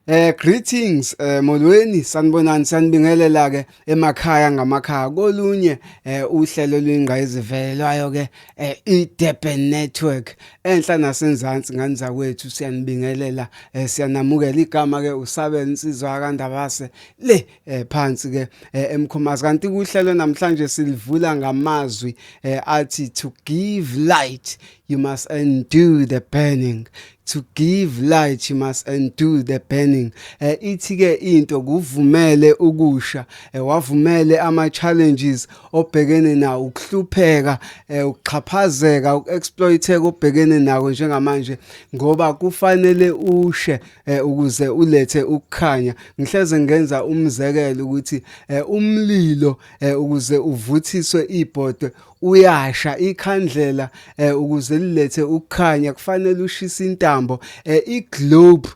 Greetings molweni sanibonani sanibingelela ke emakhaya ngamakhaya kolunye uhlelo lwingqayizivelelwayo ke iDurban Network enhla nasenzansi nganiza kwethu siyanibingelela siyanamukela igama ke usabela insizwa kaNdabase le phansi ke emkhomazi kanti kuhlelo namhlanje silivula ngamazwi athi to give light you must undo the burning. To give light you must undo the burning. Ithi ke into kuvumele ukusha wavumele ama challenges obhekene nawo ukuhlupheka ukuxhaphazeka ukuexploiteka obhekene nawo njengamanje ngoba kufanele ushe ukuze ulethe ukukhanya. Ngihleze ngenza umzekelo ukuthi umlilo ukuze uvuthiswe ibhodwe uyasha ikhandlela ukuze lilethe ukukhanya kufanele ushisa intambo iglobe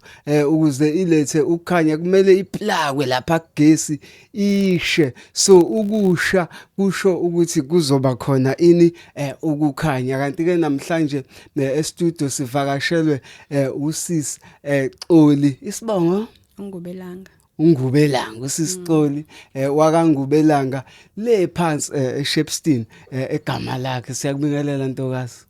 ukuze ilethe ukukhanya kumele iplagwe lapha kugesi ishe so ukusha kusho ukuthi kuzoba khona ini ukukhanya kanti ke namhlanje e-studio sivakashelwe usisi Xoli isibongo Ngubelanga usisixoli wakaNgubelanga le phansi eShepstone egama lakhe siyakubingelela ntokazi.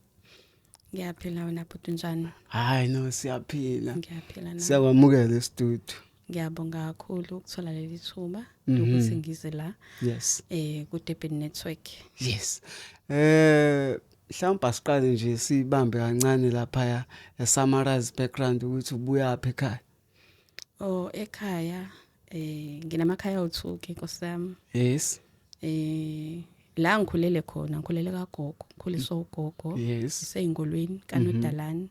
Ngiyaphila wena bhuti njani? Hayi no siyaphila. Ngiyaphila nami. Siyakwamukela e-studio. Ngiyabonga kakhulu ukuthola leli thuba ukuthi ngize la. Yes. Ku Durban Network. Yes. Mhlawumbe siqale nje sibambe kancane lapha summarize background ukuthi ubuya apha ekhaya. Oh ekhaya nginamakhaya awuthuke nkosami. Yes. La ngikhulele khona ngikhulele kagogo ngikhuliswa ugogo iseyingolweni kaNodalani.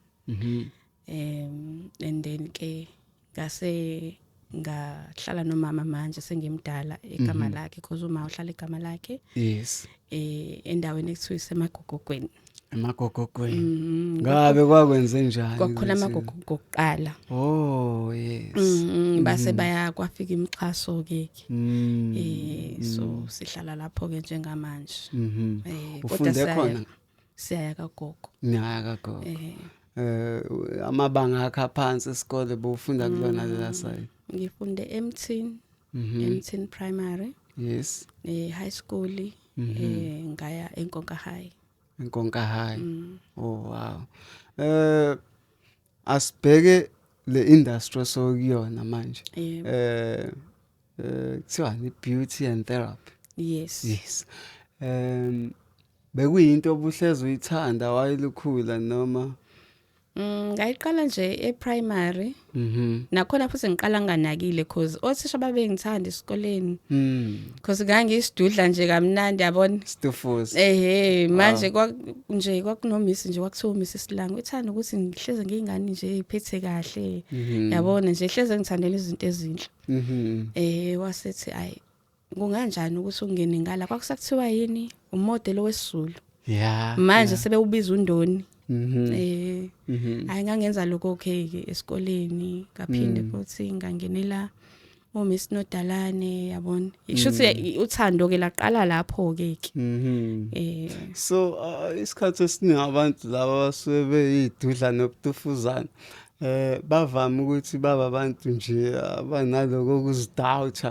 And then ke ngase ngahlala nomama manje sengimdala egama lakhe because uma uhlala egama lakhe. Yes. Endaweni ekuthiwa isemagogogweni. Emagogogweni. Ngabe kwakwenze njani? Kwakhona amagogo okuqala. Oh yes. Base baya kwafika imixhaso ke. So sihlala lapho ke njengamanje. Ufunde khona? Siyaya kagogo. Ngiyaya kagogo. Amabanga akha phansi esikole bofunda kulona lela side. Ngifunde Emthini primary. Yes. High school ngaya eNkonka High. Nkonka High. Oh wow. Asibheke le industry sokuyona manje. Kuthiwa ni beauty and therapy. Yes. Yes. Bekuyinto obuhlezi uyithanda wayilukhula noma ngayiqala nje e-primary. Nakhona futhi ngiqala nganakile cause othisha babengithanda esikoleni. Cause ngangisidudla nje kamnandi yabona. Stufusi. Manje nje kwakunomisi nje kwakuthiwa umisi Silanga uthanda ukuthi ngihleze ngingani nje iphethe kahle. Yabona nje hleze ngithandela izinto ezinhle. Wasethi ayi kunganjani ukuthi ungene ngala kwakusakuthiwa yini umodelo wesiZulu. Yeah. Manje sebewubiza uNdoni. Ayingangenza lokho okay ke esikoleni ngaphinde futhi ngangenela uMiss Nodalane yabona ishuthi uthando ke laqala lapho ke so isikhathi esiningi abantu laba basuke beyidudla nobutufuzana bavama ukuthi baba abantu nje abanaloko ukuzidoubt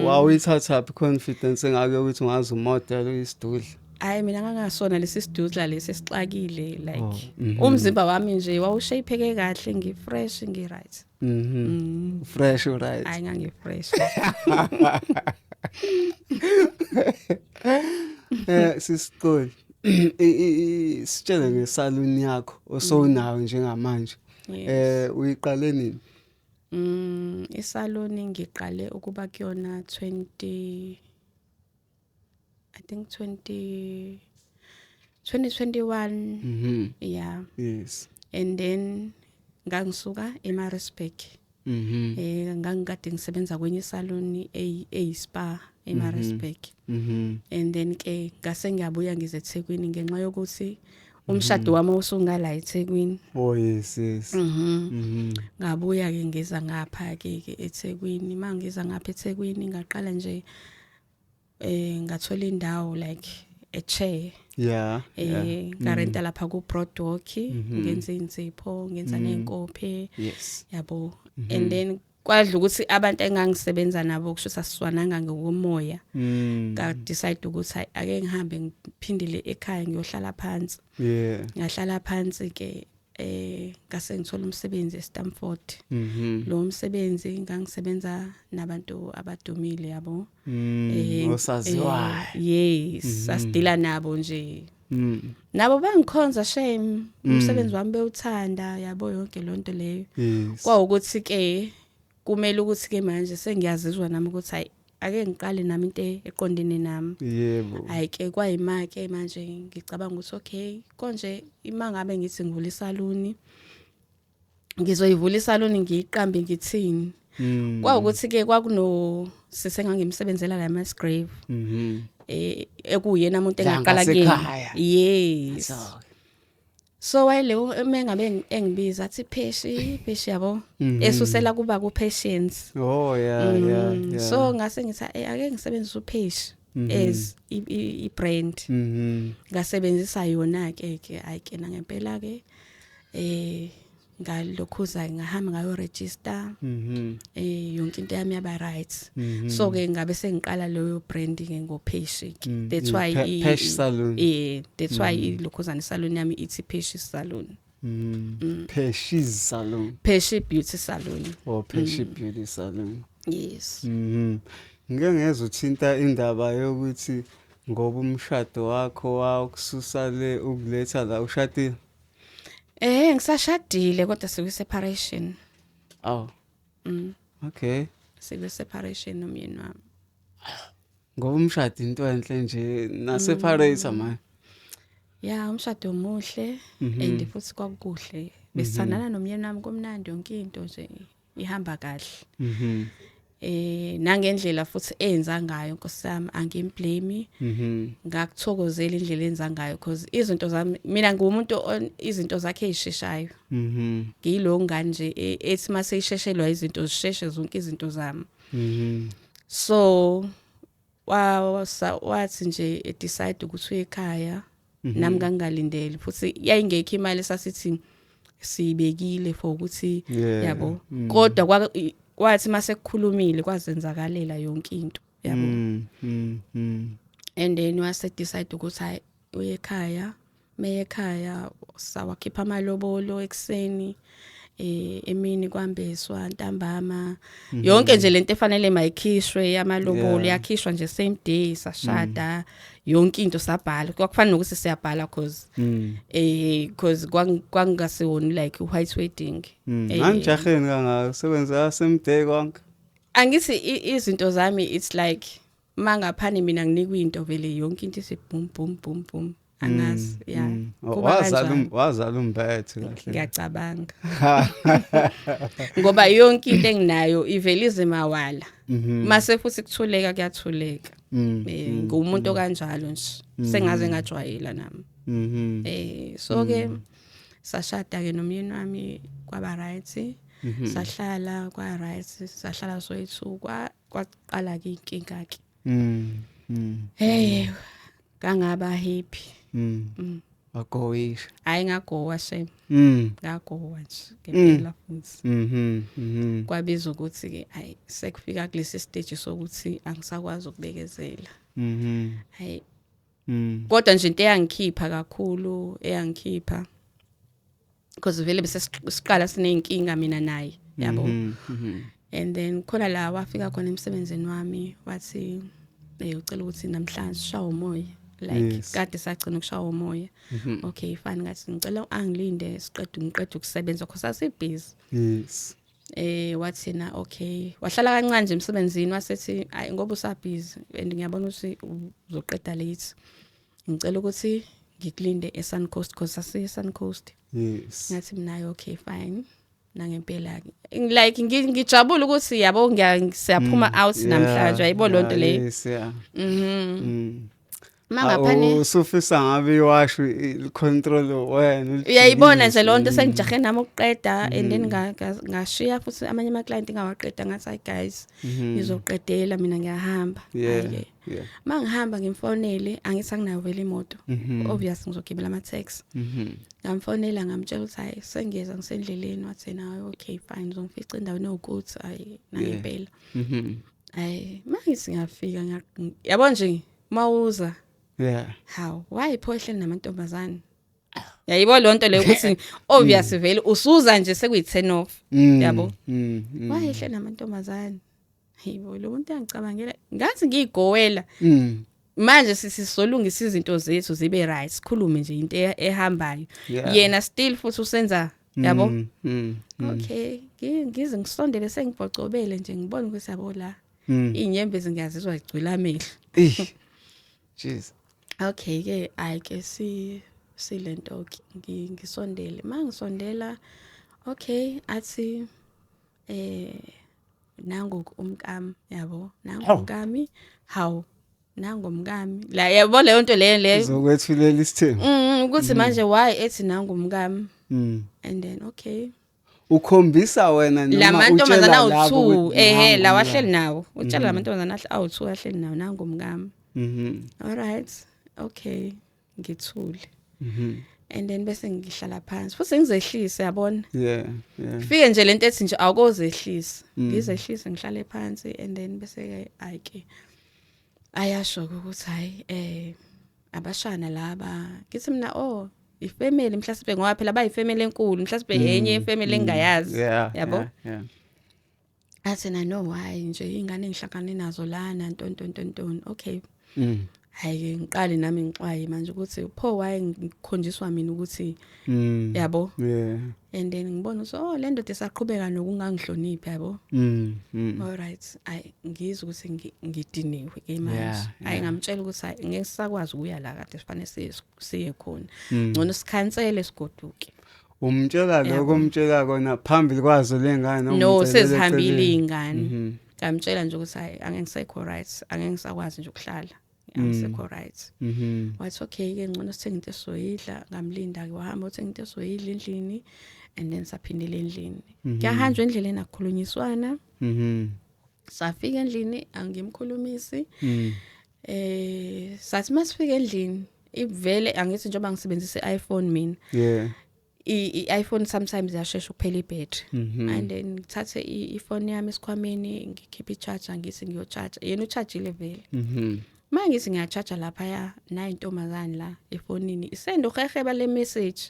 wawuyithatha confidence engake ukuthi ungazi umodel uyisidudla. Hayi mina ngangasona lesi sidudla lesi esixakile like umzimba wami nje wawushapeke kahle ngifresh ngiright. Fresh right. Hayi ngangifresh. Sisikole sitshele ngesaluni yakho osowunayo njengamanje. Uyiqale nini? Isaluni ngiqale ukuba kuyona 2021. Yeah. Yes. And then ngangisuka eMaritzburg. Ngangikade ngisebenza kwenye saloni eSpa eMaritzburg. And then ke ngase ngiyabuya ngize eThekwini ngenxa yokuthi umshado wami usungala eThekwini. Oh yes yes. Ngabuya ke ngiza ngapha ke eThekwini mangiza ngapha eThekwini ngaqala nje ngathola indawo like a chair. Yeah. Ngarenta lapha ku Broadwalk ngenza insipho ngenza nenkophe. Yes. Yabo. And then kwadla ukuthi abantu engangisebenza nabo kusho sasizwananga ngokomoya nga decide ukuthi hayi ake ngihambe ngiphindile ekhaya ngiyohlala phansi ngahlala phansi ke ngase ngithola umsebenzi eStamford lo msebenzi ngangisebenza nabantu abadumile yabo osaziwayo yes sasidila nabo nje nabo bangikhonza shame umsebenzi wami bewuthanda yabo yonke lonto leyo kwawukuthi ke kumele ukuthi ke manje sengiyazizwa nami ukuthi hayi ake ngiqale nami into eqondene nami yebo hayi ke kwayimake manje ngicabanga ukuthi okay konje imangabe ngithi ngivula isaluni ngizoyivula isaluni ngiyiqambe ngithini kwawukuthi ke kwakuno sisengangimsebenzela la Masgrave ekuyena umuntu engaqala kuyena yes so wayeleyo mengabe engibiza athi pheshi yabo esusela kuba ku patience yeah so ngase ngithi ake ngisebenzisa upheshi as I brand ngasebenzisa yona ke ayike na ngempela ke ngalokhuza ngahamba ngayo register yonke into yami yaba right so ke ngabe sengiqala leyo branding ngopheshi that's why Pesh Salon that's why ilokhuzana salon yami ithi Peshi Salon Peshi's Salon Peshi Beauty Salon Peshi Beauty Salon yes ngeke ngeze uthinta indaba yokuthi ngoba umshado wakho wakususa le ukuletha la ushadile ngisashadile kodwa siku separation okay siku separation nomyeni wami ngoba umshado into enhle nje na separate manje umshado omuhle and futhi kwakuhle besithandana nomyeni wami komnandi yonke into nje ihamba kahle nangendlela futhi enza ngayo nkosami angimblame ngakuthokozela indlela enza ngayo because izinto zami mina ngumuntu izinto zakhe ezisheshayo ngilo ngani nje ethi mase isheshelwa izinto zisheshe zonke izinto zami so wathi nje decide ukuthi uyekhaya nami ngangalindele futhi yayingekho imali sasithi sibekile for ukuthi yabo kodwa kwathi mase kukhulumile kwazenzakalela yonke into yabo and then wase decide ukuthi hayi uyekhaya meyekhaya sawakhipha amalobolo ekseni emini kwambeswa ntambama yonke nje lento efanele mayikhishwe yamalobolo yakhishwa nje same day sashada yonke into sabhala kwakufana nokuthi siyabhala because kwangasiwona like white wedding anjaheni kangaka sebenza same day konke angithi izinto zami it's like mangaphani mina nginikwa into vele yonke into isi boom boom boom boom angazi wazala umbethe kahle ngiyacabanga ngoba yonke into enginayo ivelize mawala mase futhi kuthuleka kuyathuleka ngumuntu kanjalo nje sengaze ngajwayela nami so ke sashada ke nomyeni wami kwaba right sahlala kwa right sahlala soyithu kwaqala ke inkinga ke kangaba happy agowisha hayi ngagowa shame ngagowa nje ngempela futhi kwabiza ukuthi ke hayi sekufika kulesi stage sokuthi angisakwazi ukubekezela hayi kodwa nje into eyangikhipha kakhulu eyangikhipha because vele bese siqala sinenkinga mina naye yabo and then khona la wafika khona emsebenzini wami wathi ucela ukuthi namhlanje shawo umoya like kade sagcina ukushawa umoya okay fine ngathi ngicela angilinde ngiqeda ukusebenza because asibhizi yes wathi na okay wahlala kancane nje emsebenzini wasethi hayi ngoba usabhizi and ngiyabona ukuthi uzoqeda late ngicela ukuthi ngikulinde eSun Coast because aseSun Coast yes ngathi mina okay fine nangempela like ngijabula ukuthi yabo siyaphuma out namhlanje ayibo lonto le yes Mangaphane usufisa ngabe iwashu i-control wena uyayibona nje lonto sengijahe nami ukuqeda and then ngashiya futhi amanye ama client ngawaqeda ngathi ay guys ngizoqedela mina ngiyahamba yeah mangihamba ngimfonele angithi anginayo vele imoto obviously ngizogibela ama taxi ngamfonela ngamtshela ukuthi hayi sengiyeza ngisendleleni wathi nawe okay fine ngizongifica endaweni ewukuthi hayi nangempela hayi mangithi ngiyafika yabona nje mawuza yeah how why phohle namantombazane yayibona lonto leyo ukuthi obviously vele usuza nje sekuyi 10 off yabo why ehle namantombazane hayibo lo muntu angicabangela ngathi ngigowela manje sisolungisa izinto zethu zibe right sikhulume nje into ehambayo yena still futhi usenza yabo okay ngize ngisondele sengibhocobele nje ngibona ukuthi yabo la inyembezi ngiyazizwa igcwila amehlo jeez okay ke ayike silento ngisondele mangisondela okay athi nangu umkami yabo nangu umkami how nangu umkami la yabo leyo nto leyo uzokwethulela isithembu ukuthi manje why ethi nangu umkami and then okay ukhombisa wena noma lamantombazana awu2 la wahleli nawo utshela lamantombazana awu2 ahleli nawo nangu umkami all right okay ngithule and then bese ngihlala phansi futhi ngizehlise yabona yeah fike nje lento ethi nje awukozehlisa ngizehlise ngihlale phansi and then bese ke ayike ayasho ukuthi hayi abashana laba ngithi mina ifamily mhlawumbe ngoba phela bayifamily enkulu mhlawumbe yenye ifamily engayazi yabo athi na no why nje ingane engihlakane nazo lana ntontontonton okay hayi ngiqale nami ngixwaye manje ukuthi pho why ngikhonjiswa mina ukuthi yabo and then ngibona ukuthi le ndoda esaqhubeka nokungangihloniphi yabo all right ngizwe ukuthi ngidiniwe ke manje ngamtshela ukuthi ngeke sisakwazi ukuya la kade sifanele siye khona ngcono sikhansele sigoduke umtshela lokho umtshela kona phambili kwazo lengane no sezihambile ingane ngamtshela nje ukuthi angeke ngisekho right angeke ngisakwazi nje ukuhlala angisekho right wathi okay ke ngcono sithenga into esoyidla ngamlinda ke wahamba uthenga into esoyidla endlini and then saphindela endlini kuyahanjwa endleleni akukhulunyiswana safika endlini angimkhulumisi sathi masifika endlini ivele angithi njengoba ngisebenzisa iPhone mina i-iPhone sometimes yashesha ukuphela ibattery and then ngithathe iphone yami esikhwameni ngikhipha i-charger ngithi ngiyocharge yena uchargeile vele mangithi ngiyacharge lapha ya nayi intombazane la efonini isenda uheheba le message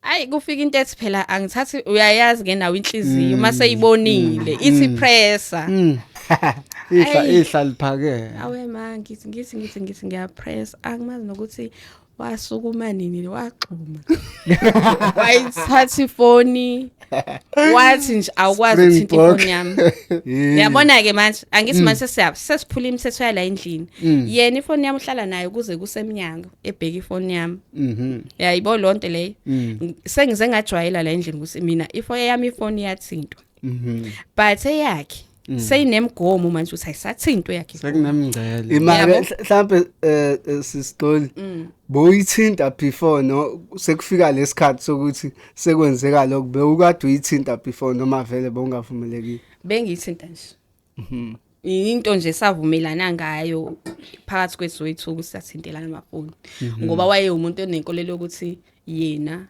ayi kufika into ethi phela angithathi uyayazi ke nawo inhliziyo mase ibonile ithi pressor ihla liphake awe ma ngithi ngiyapress angimazi nokuthi wasukuma nini waxhuma wayithatha ifoni wathi nje awukwazi ukuthinta ifoni yami uyabona ke manje angithi manje sesiphula imithetho yala endlini yena ifoni yami uhlala nayo kuze kusemnyango ebheka ifoni yami yayibo lonto leyo sengize ngajwayela la endlini ukuthi mina ifoni yathintwa but eyakhe seyinemgomo manje uthi ayisathinto yakhe sekunemngcele imali mhlambe sisitoli boyithinta before no sekufika lesikhathi sokuthi sekwenzeka lokho bewukade uyithinta before noma vele bongavumeleki bengithinta nje into nje savumelana ngayo phakathi kwethu ukuthi sathintelana amafoni ngoba waye umuntu onenkolelo ukuthi yena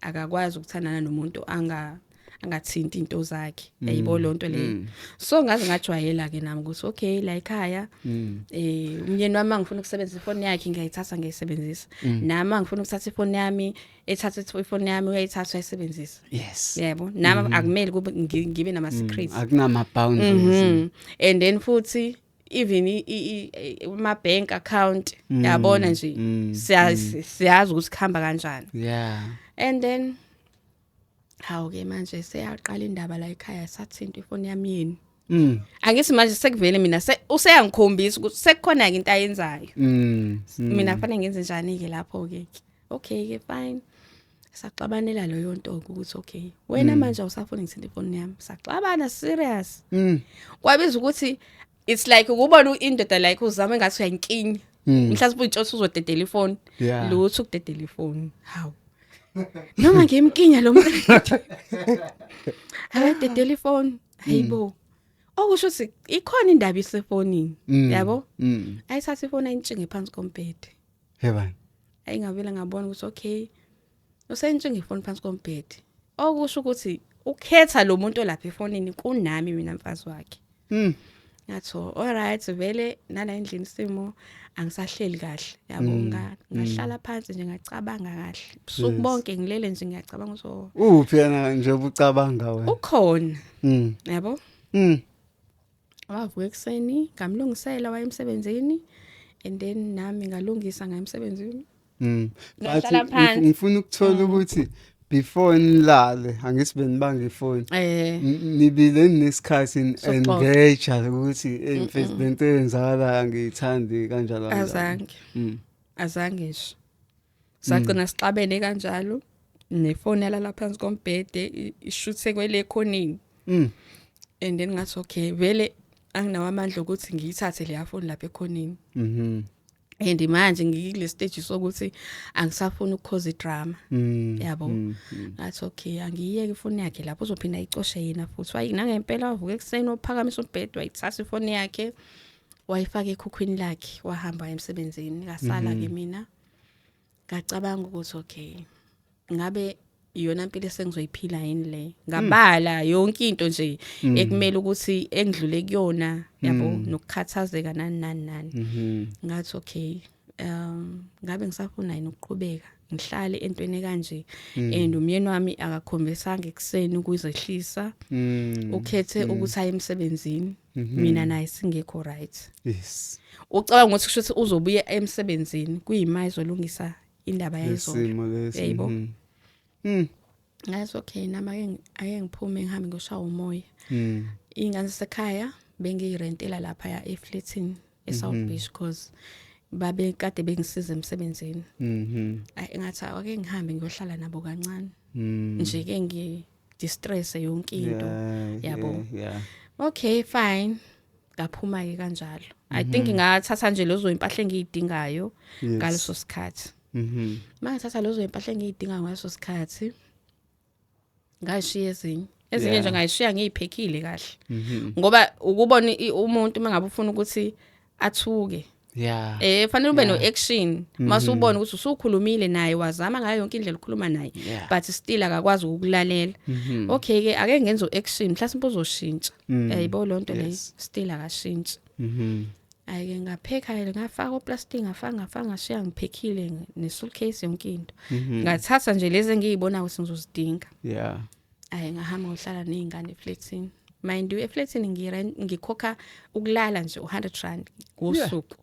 akakwazi ukuthandana nomuntu angathinti into zakhe yayibo lonto leyo so ngaze ngajwayela ke nami ukuthi okay la ekhaya umyeni wami ngifuna ukusebenzisa ifoni yakhe ngiyayithatha ngiyisebenzisa nami ngifuna ukuthatha ifoni yami ethatha ifoni yami uyayithatha uyisebenzisa yes yebo nami akumele kube ngibe nama secrets akunama boundaries and then futhi even my bank account yabona nje siyazi ukuthi khamba kanjani and then hawu ke manje seyaqala indaba la ekhaya sathinta ifoni yami yini angithi manje sekuvele mina useyangikhombisa ukuthi sekukhona ke into ayenzayo mina kufanele ngenze njani ke lapho ke okay ke fine saxabanela leyo nto ukuthi okay wena manje awusafuni ngithinta ifoni yami saxabana serious kwabiza ukuthi it's like ukubona indoda like uzama engathi uyankinya mhlawumbe uyitshotha uzodedela ifoni Yeah. lutho ukudedela ifoni hawu noma ngemkinya lo muntu akadedela ifoni hayibo okusho ukuthi ikhona indaba isefonini yabo ayithatha ifoni ayintshinge phansi kombhede Yebani. ayingavela ngabona ukuthi okay usentshenge ifoni phansi kombhede okusho ukuthi ukhetha lo muntu olapha efonini kunami mina mfazi wakhe ngatho alright vele nala endlini simo angisahleli kahle yabo ngahlala phansi nje ngacabanga kahle busuku bonke ngilele nje ngiyacabanga so Uphi yana nje ubucabanga wena? ukhona yabo wavuka ekseni ngamlungisela wayemsebenzini and then nami ngalungisa ngayemsebenzini ngahlala phansi ngifuna ukuthola ukuthi before nilale angithi benibanga ifoni nibile nesikhathi engage ukuthi emfethu lento eyenzakala ngiyithandi kanjalo azange nje sagcina sixabene kanjalo nefoni yalala phansi kombhede ishuthe kwele khonini and then ngathi okay vele anginawo amandla ukuthi ngiyithathe le phone lapha ekhonini and manje ngikule stage sokuthi angisafuni ukukhoza idrama yabo ngathi okay angiyeke ifoni yakhe lapho uzophinda ayicoshe yena futhi wayinangempela wavuka ekseni ophakamisa umbhede wayithatha ifoni yakhe wayifaka ekhukhwini lakhe wahamba emsebenzini ngasala ke mina ngacabanga ukuthi okay ngabe iyona impilo esengizoyiphila yini le ngabala yonke into nje ekumele ukuthi engidlule kuyona yabo nokukhathazeka nani ngathi okay ngabe ngisafuna yini ukuqhubeka ngihlale entweni kanje and umyeni wami akakhombisanga ekseni ukuzehlisa ukhethe ukuthi aye emsebenzini mina naye singekho right yes ucabanga ukuthi kusho ukuthi uzobuya emsebenzini kuyima izolungisa indaba yayizona yebo ngathi okay nama ake ngiphume ngihambe ngishaya umoya ingane sekhaya bengiyirentela lapha ya eflatini eSouth Beach because babe kade bengisiza emsebenzini ngathi ake ngihambe ngiyohlala nabo kancane nje ke ngi distress yonke into yabo okay fine ngaphuma ke kanjalo I think ngathatha nje lezo impahla engiyidingayo ngaleso sikhathi mangithatha lezo impahla engiyidinga ngaleso sikhathi ngashiya ezinye nje ngayishiya ngiyiphekile kahle ngoba ukubona umuntu mangabe ufuna ukuthi athuke fanele ube no action masubona ukuthi usukhulumile naye wazama ngayo yonke indlela ukukhuluma naye but still akakwazi ukulalela okay ke ake ngenze action mhlawumbe uzoshintsha yayibo lonto le still akashintshi ayike ngapheka ngafaka oplastic ngafaka ngashiya ngiphekile nesuitcase yonke into ngathatha nje lezi engiyibona ukuthi ngizozidinga ayi ngahamba ngohlala nezingane eflatini mind you eflatini ngikhokha ukulala nje 100 rand ngosuku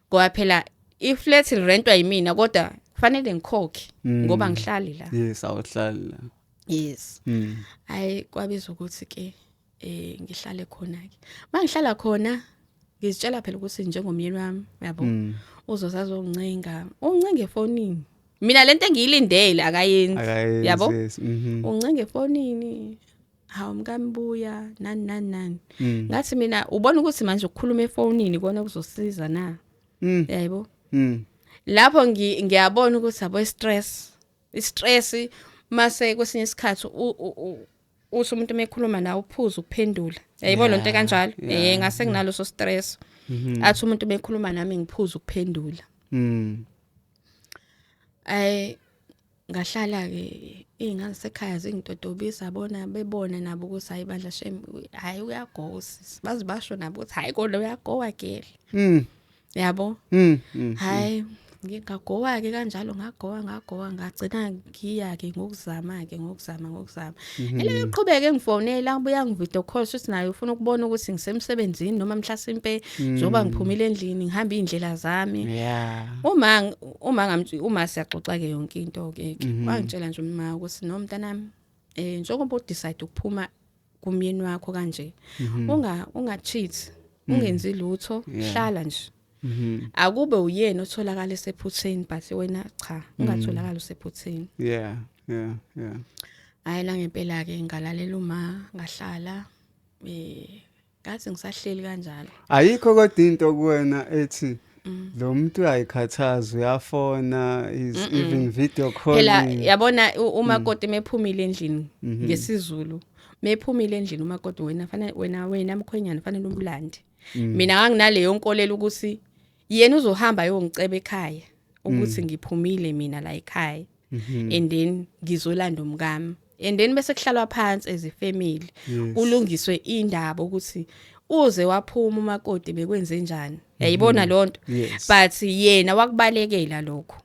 ngoba phela iflat rentwa yimina kodwa kufanele ngikhokhe ngoba ngihlali la yes awuhlali la yes ayi kwabiza ukuthi ke ngihlale khona ke mangihlala khona ngizitshela phela ukuthi njengomyeni wami yabo uzozazoncenga uncenga efonini mina lento engiyilindele akayenzi yabo uncenga efonini hawu mkambuya nani ngathi mina ubona ukuthi manje ukukhuluma efonini kona kuzosiza na yabo lapho ngiyabona ukuthi abo stress mase kwesinye isikhathi uthi umuntu mekhuluma nawe uphuza ukuphendula yayibona lonto kanjalo ngase nginalo so stress athi umuntu mekhuluma nami ngiphuza ukuphendula ay ngahlala ke ingane sekhaya zingidodobisa bona bebona nabo ukuthi ayibandla shame hayi uyagosa bazibasho nabo ukuthi hayi kodwa uyagowa gele yabo hayi ngingagowa ke kanjalo ngagowa ngagcina ngiya ke ngokuzama ele uqhubeke ngifonela ngibuya ngivideo call futhi naye ufuna ukubona ukuthi ngisemsebenzini noma mhlasimpe njoba ngiphumile endlini ngihamba indlela zami uma siyaxoxa ke yonke into ke wangitshela nje uma ukuthi no mntanami njengoba udecide ukuphuma kumyeni wakho kanje unga-cheat ungenzi lutho hlala nje akube uyena otholakala esephutheni but wena cha ungatholakala usephutheni ayila ngempela ke ngalalela uma ngahlala ngathi ngisahleli kanjalo ayikho kodwa into kuwena ethi lo muntu ayikhathaza uyafona is even video phela calling. yabona umakoti mephumile endlini ngesizulu mephumile endlini umakoti wena mkhwenyana fanele umbulandi mina nganginaleyo nkolelo ukuthi yena uzohamba ayongiceba ekhaya ukuthi ngiphumile mina la ekhaya and then ngizolanda umkami and then bese kuhlalwa phansi as a family kulungiswe indaba ukuthi uze waphuma umakoti bekwenze njani yayibona lonto but yena wakubalekela lokho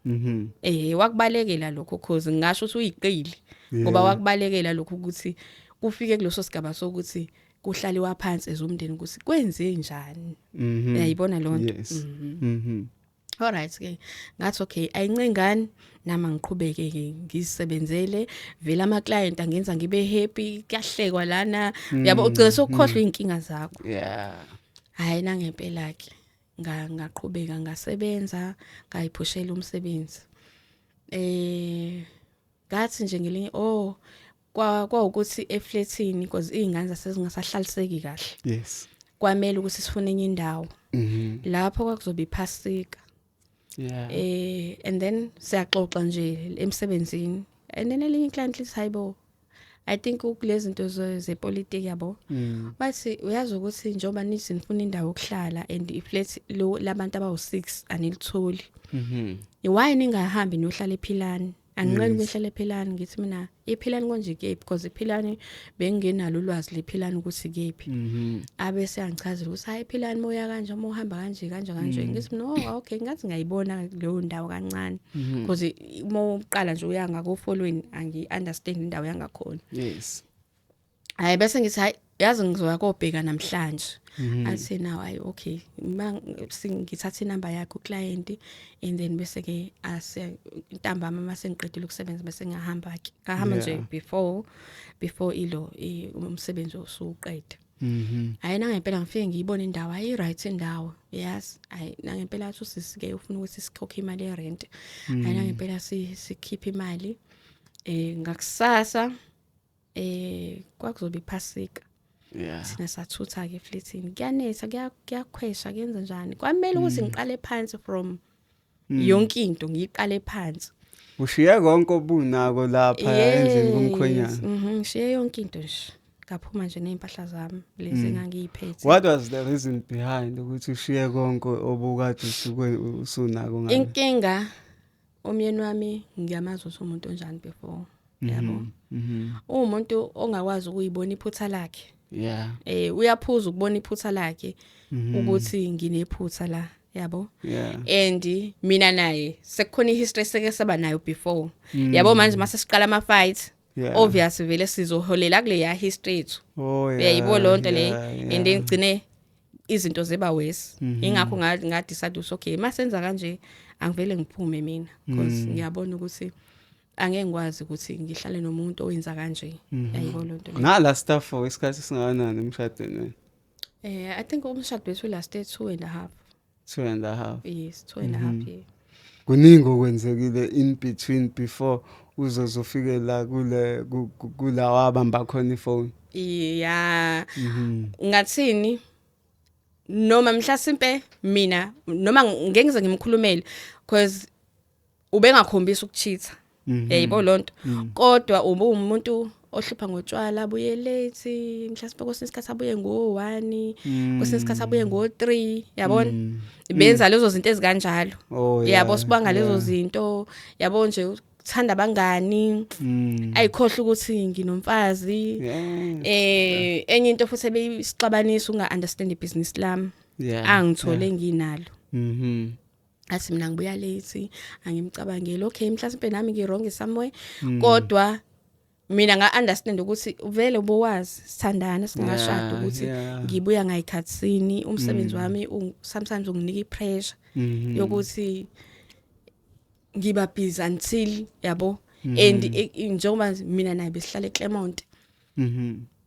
wakubalekela lokho cause ngisho ukuthi uyiqili ngoba wakubalekela lokho ukuthi kufike kuloso sigaba sokuthi kuhlaliwa phansi ezomndeni ukuthi kwenze njani yayibona lonto alright ke ngathi okay ayincengani nama ngiqhubeke ke ngisebenzele vela ama client angenza ngibe happy kuyahlekwa lana yabo ugcina sokukhohlwa inkinga zakho hayi nangempela ke ngaqhubeka ngasebenza ngayiphushela umsebenzi ngathi nje ngelinye kwa ukuthi eflatini because izingane zasezingasahlaliseki kahle kwamele ukuthi sifune enye indawo lapho kwakuzobe iphasika and then siyaxoxa nje emsebenzini and then elinye client lithi hayibo I think ukulezi zinto zepolitiki yabo bathi uyazi ukuthi njoba nithi nifuna indawo yokuhlala and iflat labantu abawu6 anilitholi why ningahambi niyohlala ephilani angiqeni ukuhlala ephilani ngithi mina ephilani konje ke because ephilani bengenalo ulwazi lephilani ukuthi kephi abese angichazela ukuthi hayi ephilani moya kanje uma uhamba kanje ngithi mina okay ngathi ngayibona leyo ndawo kancane because uma uqala nje uyanga ko following angi understand indawo yangakhona hayi bese ngithi hayi yazi ngizoya kobheka namhlanje athi now hayi okay ngithatha inamba yakhe uclient and then bese ke ntambama mase ngiqedile ukusebenza bese ngahamba nje before ilo umsebenzi osuqede hayi nangempela ngifike ngiyibona indawo hayi right indawo yes hayi nangempela athi usisike ufuna ukuthi sikhokhe imali ye rent hayi nangempela sikhipha imali ngakusasa kwakuzobe iphasika sina sathutha ke eflatini kuyanetha kuyakhwesha kuyenza njani kwamele ukuthi ngiqale phansi from yonke into ngiqale phansi ushiye konke obunako lapha endlini kumkhwenyana ngishiye yonke into nje ngaphuma nje nezimpahla zami lezi engangiyiphethe. What was the reason behind ukuthi ushiye konke obukade usunako ngani? Inkinga umyeni wami ngiyamazi ukuthi umuntu onjani before yabo. Umuntu ongakwazi ukuyibona iphutha lakhe. Yeah. Uyaphuza ukubona iphutha lakhe ukuthi nginephutha la yabo. Yeah. And mina naye sekukhona ihistory seke saba nayo before. Yabo manje mase siqala ama fight. Yeah. Obviously vele sizoholela kule ya history yethu. Oh yeah. Yayibo lonto le and then ngcine izinto zeba wesi. Ingakho nga decide ukuthi okay masenza kanje angivele ngiphume mina because ngiyabona ukuthi angeke ngikwazi ukuthi ngihlale nomuntu owenza kanje. Yayibo lonto le. Ngala stuff for isikhathi singakanani emshadweni? I think umshado wethu lasted 2.5. 2.5. Yes, 2.5 years. Kuningi okwenzekile in between before uzozofike la kula wabamba khona ifone. Yeah. Ngathini noma mhlasimpe mina noma ngeke ngize ngimkhulumele because ubengakhombisa ukucheat. Yayibo lonto. Kodwa umuntu ohlupha ngotshwala abuye late mhlasimpe kwesinye isikhathi abuye ngo1 kwesinye isikhathi abuye ngo3 yabona benza lezo zinto ezikanjalo yabo sibanga lezo zinto yabo nje uthanda abangani ayikhohle ukuthi nginomfazi enye into futhi ebeyisixabanisa unga understand ibusiness lami angithole nginalo athi mina ngibuya late angimcabangeli okay mhlasimpe nami ngirong somewhere kodwa mina nga understand ukuthi vele ubowazi sithandana singashada ukuthi ngibuya ngayikhatsini umsebenzi wami sometimes unginika ipressure yokuthi ngiba busy until yabo and njengoba mina naye besihlala eClermont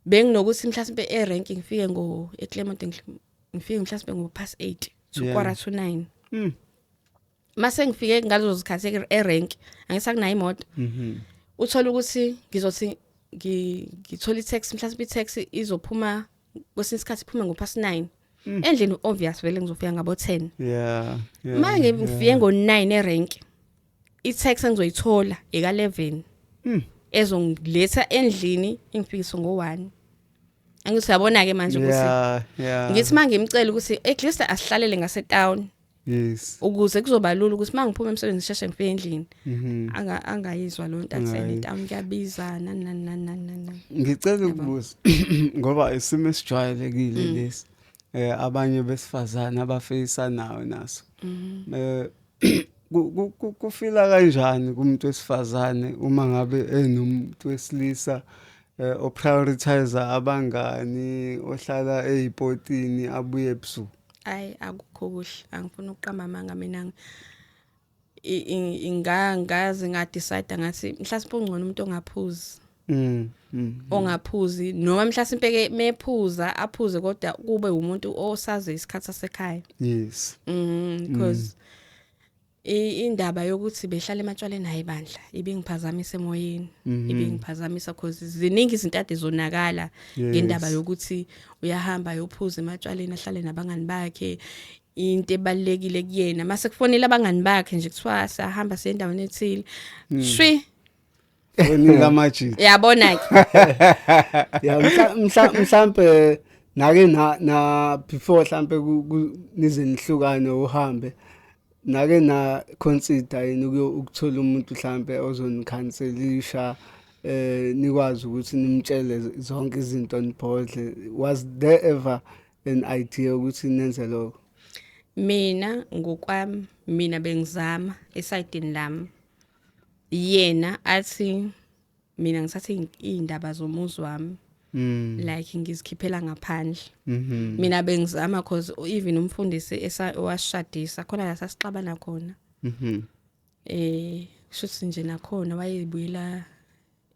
benginokuthi mhlasimpe erank ngifike eClermont ngifike mhlasimpe ngo8 to 8:45 mase ngifike ngalezo zikhathi erank angisakunayo imoto uthola ukuthi ngizothi ngithola itaxi mhlasimpe itaxi izophuma kwesinye isikhathi iphuma ngo9 endlini obvious vele ngizofika ngabo 10 Yeah. manje ngifike ngo9 erank i-tax engizoyithola eka 11 ezongiletha endlini ingifikise ngo1 angithi uyabona ke manje ukuthi ngithi manje ngimcela ukuthi at least asihlalele ngase town yes ukuze kuzoba lula ukuthi mangiphuma emsebenzini sheshe ngifike endlini angayizwa lo nto atheni town kuyabiza nani ngicela ukubuza ngoba isimo esijwayelekile lesi abanye besifazana abafeyisa nawo naso kufila kanjani kumuntu wesifazane uma ngabe enomuntu wesilisa oprioritize abangani ohlala ezipotini abuye ebusuku ayi akukho kuhle angifuni ukuqamba amanga mina ingangaze ngadecide ngathi mhlawumbe ungcono umuntu ongaphuzi ongaphuzi noma mhlawumbe ke mephuza aphuze kodwa kube umuntu osaze isikhathi sasekhaya yes because indaba yokuthi behlala ematshwaleni hayibandla ibingiphazamisa emoyeni ibingiphazamisa because ziningi izinto ade zonakala ngendaba yokuthi uyahamba yophuza ematshwaleni ahlale nabangani bakhe into ebalekile kuyena mase kufonela abangani bakhe nje kuthiwa sahamba siye endaweni ethile shwi onika amaji yabona ke ya mhlambe nake na before mhlambe nize nihlukane uhambe nake na consider yini ukuthola umuntu mhlambe ozonikhanselisha nikwazi ukuthi nimtshele zonke izinto nibhodle was there ever an idea ukuthi nenze lokho mina ngokwami mina bengizama esayidini lami yena athi mina ngithathe indaba zomuzi wami like ngizikhiphela ngaphandle mina bengizama because even umfundisi owashadisa khona la sasixabana khona shuthi nje nakhona wayebuyela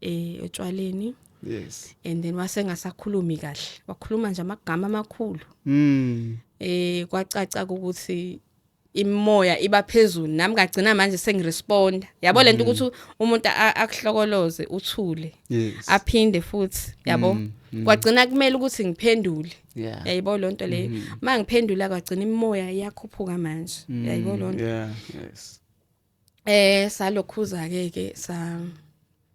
etshwaleni yes and then wasengasakhulumi kahle wakhuluma nje amagama amakhulu kwacaca ukuthi imoya iba phezulu nami ngagcina manje sengiresponda yabo lento ukuthi umuntu akuhlokoloze uthule aphinde futhi yabo kwagcina kumele ukuthi ngiphendule yayibo lonto le mangiphendula kwagcina imoya iyakhuphuka manje yayibo lonto yes salokhuza ke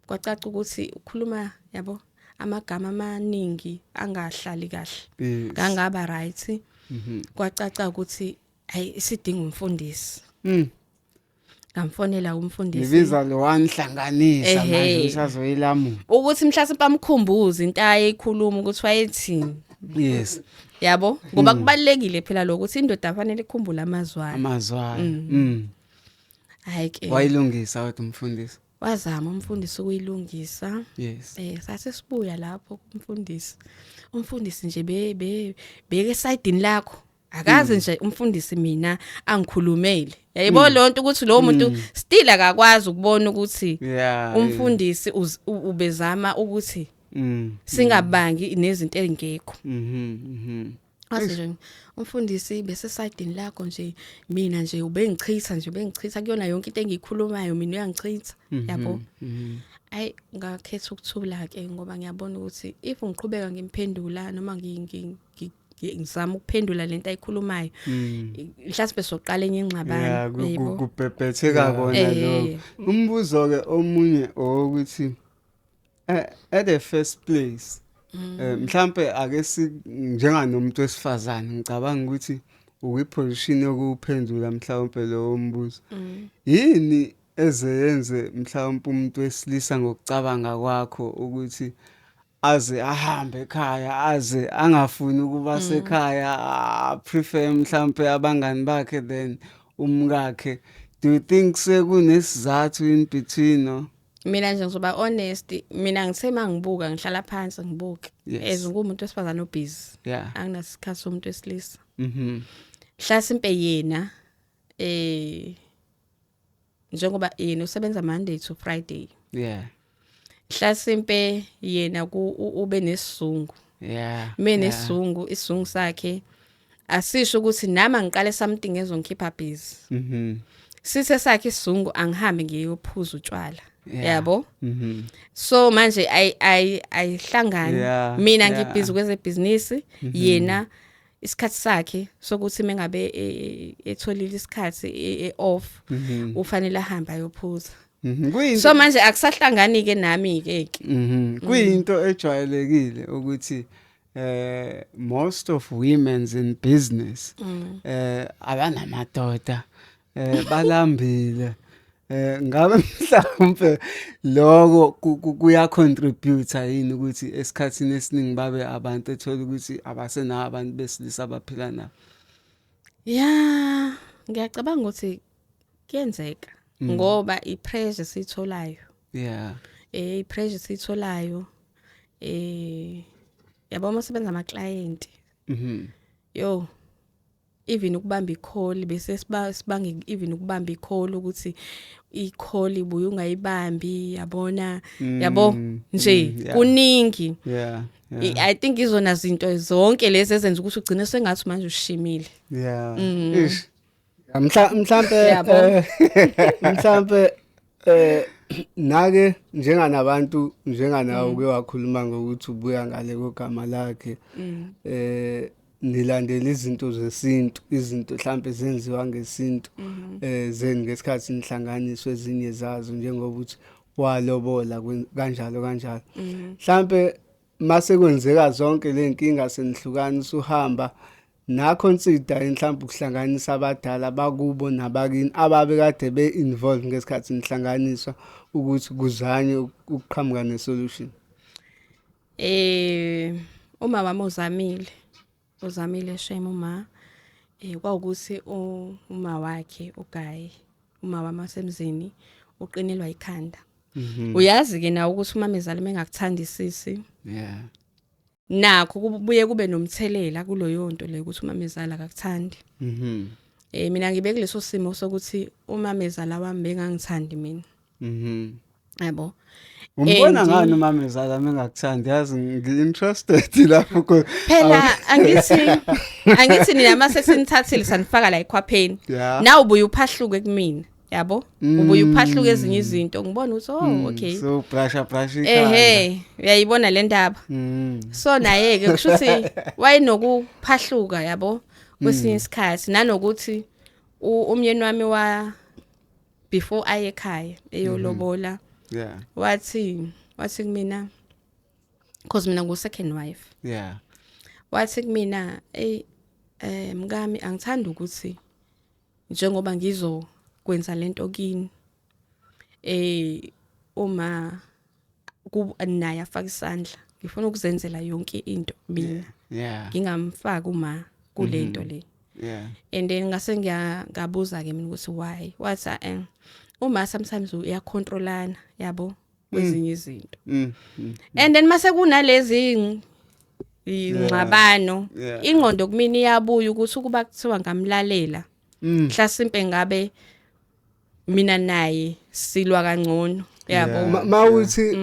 kwacaca ukuthi ukhuluma yabo amagama amaningi angahlali kahle ngangaba right kwacaca ukuthi hayi isidinga umfundisi ngamfonela umfundisi ibiza lo wanhlanganisa manje usazoyilamu ukuthi mhlawumbe bamkhumbuze into ayikhuluma ukuthi wayethini yes yabo ngoba kubalekile phela lokuthi indoda afanele ikhumbule amazwana hayi ke wayilungisa wathi umfundisi wazama umfundisi ukuyilungisa yes sase sibuya lapho umfundisi nje beke sidini lakho akaze nje umfundisi mina angikhulumele yayibo lonto ukuthi lo muntu still akakwazi ukubona ukuthi umfundisi ubezama ukuthi singabangi nezinto ezingekho nje umfundisi bese sidini lakho nje mina nje ubengichitha kuyona yonke into engiyikhulumayo mina uyangichitha yabo ayi ngakhetha ukuthula ke ngoba ngiyabona ukuthi if ngiqhubeka ngimphendula noma ngizama ukuphendula lento ayikhulumayo mhlawumbe soqala enye ingxabano yebo kubhebhetheka kona lo umbuzo ke omunye ukuthi at the first place mhlambe ake njenganomuntu wesifazane ngicabanga ukuthi ukwiposition yokuphendula mhlawumbe lo mbuzo yini ezeyenze mhlawumbe umuntu wesilisa ngokucabanga kwakho ukuthi aze ahambe ekhaya aze angafuni ukuba sekhaya prefer mhlawumbe abangani bakhe then umkakhe do you think sekunesizathu in between no mina nje ngizoba honest mina ngithe mangibuka ngihlala phansi ngibuke ezingumuntu wesifazane obusy anginasikhathi somuntu wesilisa mhlasimpe yena njengoba yena usebenza Monday to Friday mhlasimpe yena ube nesizungu mina nesizungu isizungu sakhe asisho ukuthi nama ngiqale something ezongikhipha busy sithe sakhe isizungu angihambe ngiyophuza utshwala yabo so manje ayihlangani mina ngibhizi kweze business yena isikhathi sakhe sokuthi mengabe etholile isikhathi off ufanele ahambe ayophuza. So manje akusahlangani ke nami ke. Kuyinto ejwayelekile ukuthi most of women's in business abanamadoda balambile ngabe mhlawumbe lokho kuya contribute yini ukuthi esikhatsini esiningi babe abantu ethola ukuthi abasenawo abantu besilisa abaphila nabo. Yeah, ngiyacabanga ukuthi kuyenzeka ngoba ipressure sitholayo. Yeah. Ipressure sitholayo yabo masebenza ama client. Yo even ukubamba i-call bese sibange even ukubamba i-call ukuthi i-call ibuye ungayibambi yabona yabo nje kuningi. Yeah. I think izona zinto zonke lezi ezenza ukuthi ugcine sengathi manje ushimile. Yeah. Ish. Mhlambe nake njenganabantu njenganawo uke wakhuluma ngokuthi ubuya ngale kogama lakhe nilandela izinto zesintu izinto mhlambe zenziwa ngesintu zeni ngesikhathi nihlanganiswe ezinye zazo njengoba uthi walobola kanjalo mhlambe mase kwenzeka zonke lenkinga senihlukana usuhamba na consider mhlambe ukuhlanganisa abadala bakubo nabakini ababe kade be involved ngesikhathi nihlanganiswa ukuthi kuzanye ukuqhamuka nesolution. Uma wami uzamile shame uma kwaukuthi uma wakhe uGayi uma wami asemzini uqinelwa ikhanda. Uyazi ke na ukuthi uma mezala mengakuthandisisi. Yeah. Nakho kubuye kube nomthelela kuloyo nto le ukuthi uma mezala akakuthandi. Mina ngibe kuleso simo sokuthi uma mezala wami bengangithandi mina. Yabo. Umbona ngani uma mezala mengakuthandi yazi ngi-interested lapho phela angithi nina mase sinithathile sanifaka la ekhwapheni na ubuye uphahluke kumina yabo ubuye uphahluke ezinye izinto ngibona ukuthi okay so brush ikhaya uyayibona le ndaba so naye ke kushuthi wayenokuphahluka yabo kwesinye isikhathi nanokuthi umyeni wami wa before aye ekhaya eyolobola wathi kumina because mina ngu second wife wathi kumina mngami angithanda ukuthi njengoba ngizokwenza lento kini uma naye afaka isandla ngifuna ukuzenzela yonke into mina ngingamfaka uma kulento le and then ngase ngiyabuza ke mina ukuthi why wathi uma sometimes uyacontrolana yabo kwezinye izinto and then mase kunalezi ingxabano ingqondo kumina iyabuya ukuthi kuba kuthiwa ngamlalela mhlasimpe ngabe mina naye silwa kangcono yabo mawuthi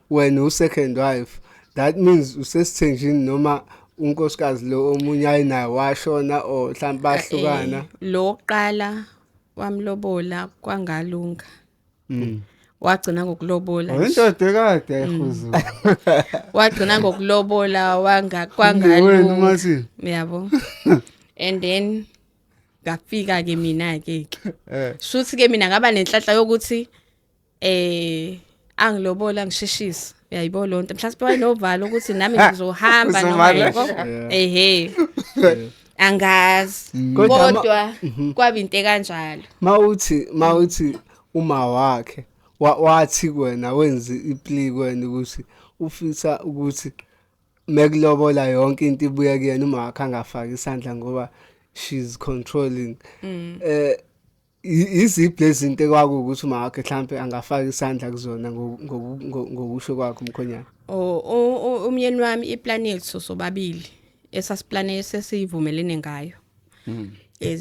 wena u second wife that means usesithenjini noma unkosikazi lo omunye ayinayo washona o mhlawumbe bahlukana lo qala wamlobola kwangalunga wagcina ngokulobola indoda kade ehuzu wagcina ngokulobola kwangalunga yabo and then ngafika ke mina ke shuthi ke mina ngaba nenhlanhla yokuthi angilobola ngisheshisa uyayibona lonto mhlawumbe wayenovalo ukuthi nami ngizohamba noma yebo angazi kodwa kwaba into kanjalo mawuthi uma wakhe wathi kuwena wenza iplea kwena ukuthi ufisa ukuthi mekulobola yonke into ibuya kuyena uma wakhe angafaka isandla ngoba she's controlling iziphi lezinto ekwakuthi uma wakhe mhlambe angafaka isandla kuzona ngokusho kwakhe umkhonyana umyeni wami iplan yethu sobabili esasiplane sesivumelene ngayo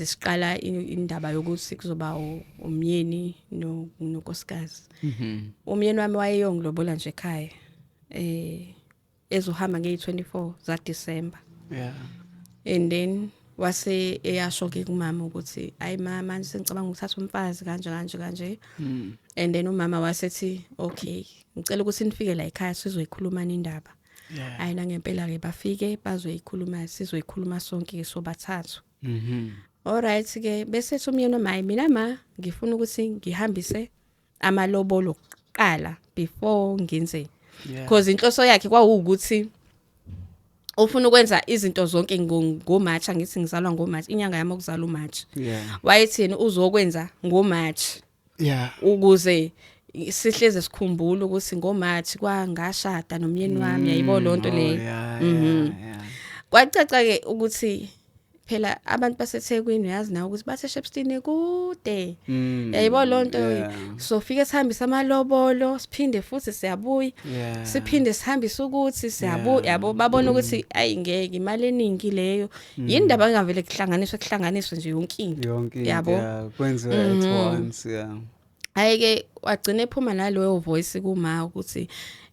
siqala indaba yokuthi kuzoba umyeni nonkosikazi umyeni wami wayeyongilobola nje ekhaya ezohamba nge-24 za December and then wase eyasho ke kumama ukuthi ayi mama manje sengicabanga ukuthatha umfazi kanje and then umama wasethi okay ngicela ukuthi nifike la ekhaya sizoyikhuluma indaba ayina ngempela ke bafike bazoyikhuluma sizoyikhuluma sonke sobathathu alright ke bese umyeni wami mina ngifuna ukuthi ngihambise amalobolo qala before ngenze because inhloso yakhe kwawukuthi ufuna ukwenza izinto zonke ngoMarch ngithi ngizalwa ngoMarch inyanga yami okuzala uMarch wayethi yena uzokwenza ngoMarch ukuze sihleze sikhumbula ukuthi ngoMarch kwangashada nomyeni wami yayibo lonto le kwacaca ke ukuthi phela abantu baseThekwini uyazi nawe ukuthi bathe Shepstone kude yayibo lonto so fike sihambisa amalobolo siphinde futhi siyabuya siphinde sihambisa ukuthi siyabuya yabo babona ukuthi ayi ngeke imali eningi leyo yindaba engavele kuhlanganiswe nje yonke into yabo kwenziwe at once ayike wagcina ephuma naloyo voice kuma ukuthi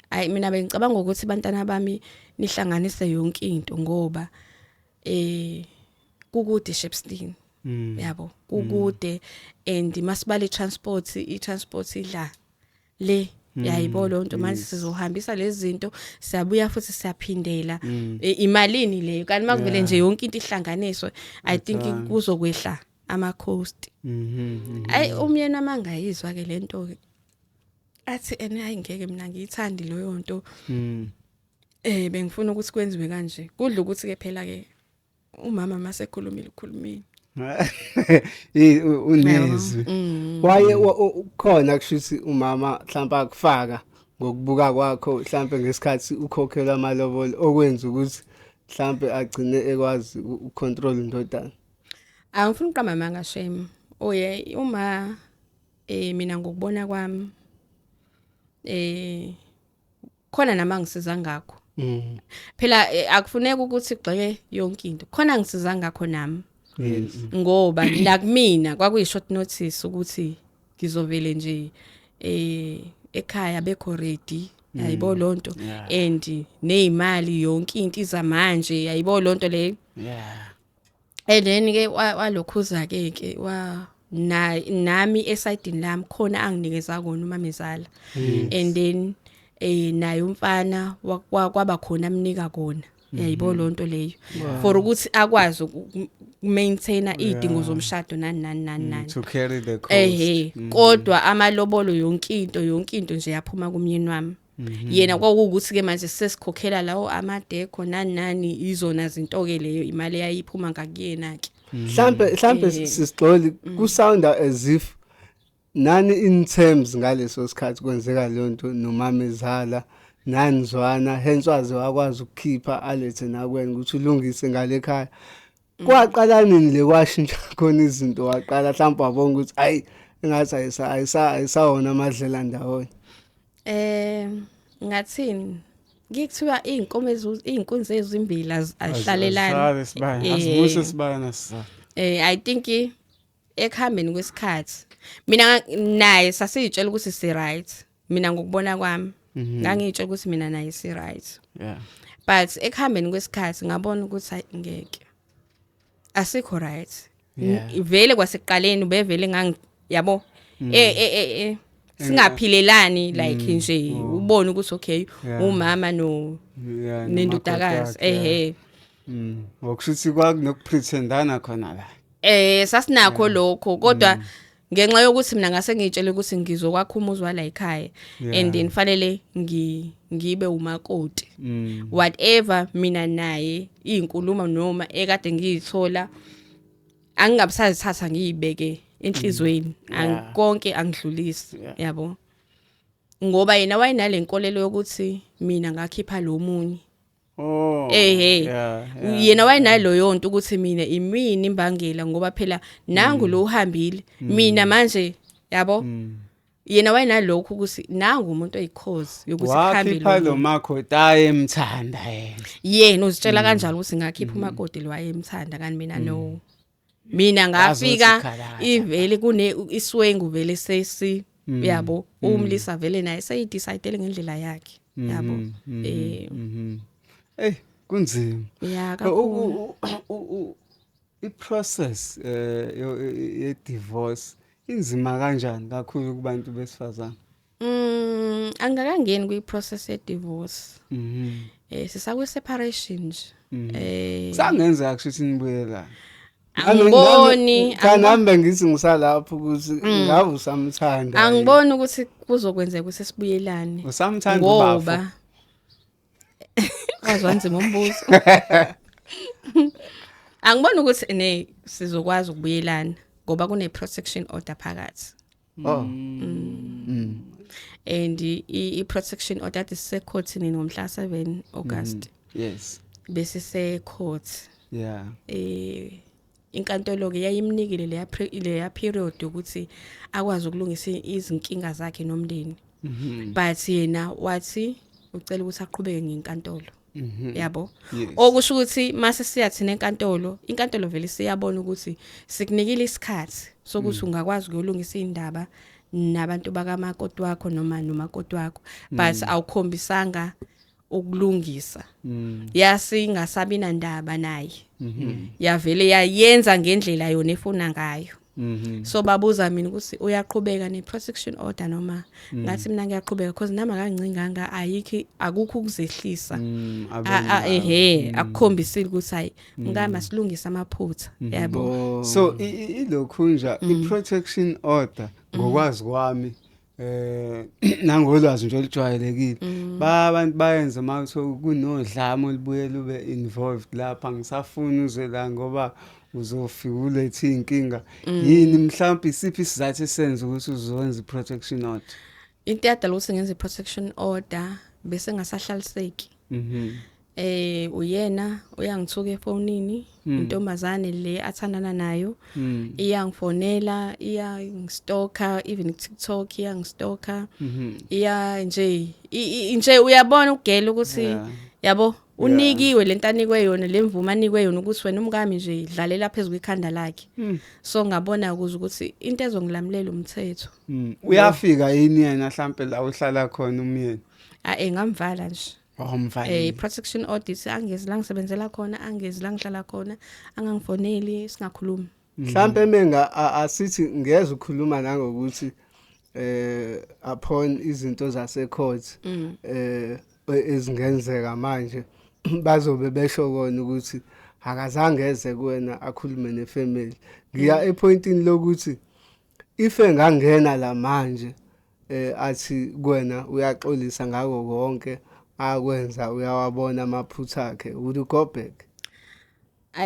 ayi mina bengicabanga ukuthi bantwana bami nihlanganise yonke into ngoba kukude Shepstone yabo kukude and masibale i-transport idla le yayibo lonto manje sizohambisa lezi zinto siyabuya futhi siyaphindela imalini leyo kanti makuvele nje yonke into ihlanganiswe I think kuzokwehla ama cost ayi umyeni amangayizwa ke lento ke athi ayi ngeke mina ngiyithandi loyo nto bengifuna ukuthi kwenziwe kanje kudla ukuthi ke phela ke umama masekhulumile unezwi waye khona kushuthi umama mhlawumbe akufaka ngokubuka kwakho mhlawumbe ngesikhathi ukhokhela amalobolo okwenza ukuthi mhlawumbe agcine ekwazi ucontrol indodana angifuni uqamba manga shame oye uma mina ngokubona kwami khona nama ngisiza ngakho phela akufuneka ukuthi kugxeke yonke into khona ngisiza ngakho nami ngoba nakumina kwakuyi short notice ukuthi ngizovele nje ekhaya bekho ready yayibo lonto and nezimali yonke into izamanje yayibo lonto le and then ke walokhuza ke nami esidini lami khona anginikeza kona umamezala and then naye umfana kwaba khona amnika kona yayibo lonto leyo for ukuthi akwazi ukumaintaina idingo zomshado nani to carry the cost kodwa amalobolo yonke into nje yaphuma kumyeni wami yena kwakuukuthi ke manje sesikhokhela lawo amadeko nani izona zinto ke leyo imali yayiphuma ngakuyena ke mhlambe sisigxoli kusounda as if nani in terms ngaleso sikhathi kwenzeka lonto nomamezala nanizwana hence waze wakwazi ukukhipha alethe nakwena ukuthi ulungise ngale ekhaya kwaqala nini le washintsha khona izinto waqala mhlawumbe wabona ukuthi ayi engathi ayisawona amadlela ndawonye ngathini ngikuthiwa izinkunzi ezimbili azihlalelani asibuse sibana sisa I think ekuhambeni kwesikhathi mina naye sasiyitshela ukuthi si right mina ngokubona kwami ngangitshela ukuthi mina naye si right but ekuhambeni kwesikhathi ngabona ukuthi ngeke asikho right vele kwasekuqaleni ubevele yabo singaphilelani like nje ubone ukuthi okay umama nendodakazi ngokushuthi kwakunokupretendana khona la sasinakho lokho kodwa ngenxa yokuthi mina ngase ngitshele ukuthi ngizokwakha umuzwa la ekhaya and then fanele ngibe umakoti whatever mina naye izinkulumo noma ekade ngiyithola angingabusazithatha ngiyibeke enhlizweni konke angidlulisi yabo ngoba yena wayinale nkolelo yokuthi mina ngakhipha lo munye yena wayinalo yonto ukuthi mina imini imbangela ngoba phela nangu lo uhambile mina manje yabo yena wayinalokho ukuthi nangu umuntu oyikhozi yokuthi khambile wakhipha lo makoti ayemthanda yena uzitshela kanjalo ukuthi ngakhipha umakoti lo ayemthanda kanti mina no mina ngafika ivele kune iswengu vele sesi yabo umlisa vele naye sayidecide ngendlela yakhe yabo kunzima ya kakhulu iprocess ye divorce inzima kanjani kakhulu kubantu besifazana Angakangeni kwi-process ye divorce. Sisakwe separation nje. Sangenza kushuthi nibuyela. Angiboni Kanami ngithi ngisalapho ukuthi ngabe usamthanda. Angiboni ukuthi kuzokwenzeka ukuthi sibuyelane. Usamthanda ubaba. Ngoba wazwanzima umbuzo. Angiboni ukuthi sizokwazi ukubuyelana ngoba kune protection order phakathi. And i-protection order isecourtini ngomhla 7 August. Yes. Bese se court. Yeah. Inkantolo ke yayimnikile leya period ukuthi akwazi ukulungisa izinkinga zakhe nomndeni. But yena wathi ucela ukuthi aqhubeke ngenkantolo. Yabo. Okusho ukuthi mase siyathina enkantolo, inkantolo vele siyabona ukuthi sikunikile isikhathi sokuthi ungakwazi ukuyolungisa indaba nabantu bakamakoti wakho noma nomakoti wakho, but awukhombisanga ukulungisa. Yasingasabina ndaba naye. Yavele yayenza ngendlela yona efuna ngayo. So babuza mina ukuthi uyaqhubeka ne-protection order noma ngathi mina ngiyaqhubeka because nami akancinganga ayikho akukho ukuzehlisa. Akukhombisile ukuthi hayi ngama silungisa amaphutha yabo. So ilokhu nje i-protection order ngokwazi kwami nangolwazi nje olujwayelekile abantu bayenza manje kunodlame olibuyela ube involved lapha ngisafuna uze la ngoba uzofika ulethe inkinga yini mhlawumbe isiphi isizathu esenza ukuthi uzokwenza i-protection order. Into yadala ukuthi ngenze i-protection order bese ngasahlaliseki. Uyena uyangithuka efonini intombazane le athandana nayo iyangifonela iyangistalker even TikTok iyangistalker nje uyabona ugela ukuthi yabo unikiwe lento anikwe yona lemvumo anikwe yona ukuthi wena umkami nje idlalela phezulu kwekhanda lakhe. So ngabona ukuthi into ezongilamulela umthetho. Uyafika yini yena mhlambe la uhlala khona umyeni? Ngamvala nje. Mfana. Protection audit angezi la ngisebenzela khona angezi la ngihlala khona angangifoneli singakhulumi. Mhlambe menga asithi ngeze ukukhuluma nangokuthi upon izinto zase court ezingenzeka manje bazobe besho kona ukuthi akazange eze kuwena akhulume nefamily. Ngiya epointini lokuthi if engangena la manje athi kuwena uyaxolisa ngako konke akwenza uyawabona amaphutha akhe, would you go back?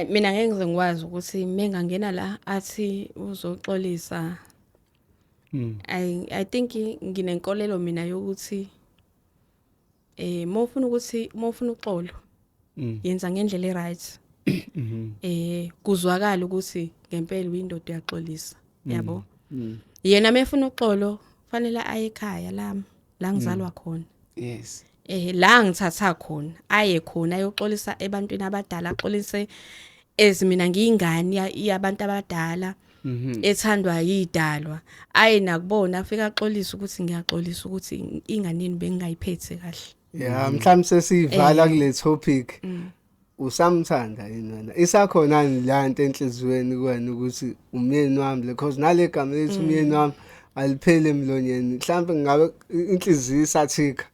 Mina ngeke ngize ngikwazi ukuthi mengangena la athi uzoxolisa. I think nginenkolelo mina yokuthi mofuna uxolo yenza ngendlela eright. Kuzwakala ukuthi ngempela uyindoda uyaxolisa yabo. Yena mefuna uxolo fanele aye ekhaya la ngizalwa khona. Yes. La ngithatha khona aye khona ayoxolisa ebantwini abadala axolise mina ngiyingane yabantu abadala ethandwa yidalwa aye nakubona afika axolisa ukuthi ngiyaxolisa ukuthi inganeni bengayiphethe kahle. Yeah, mhlawumbe sesivala kule topic. Usamthanda yini wena? Isakhona la nto enhlizweni kuwena ukuthi umyeni wami because nale gama lethu umyeni wami aliphele emlonyeni. Mhlawumbe ngabe inhliziyo isathika.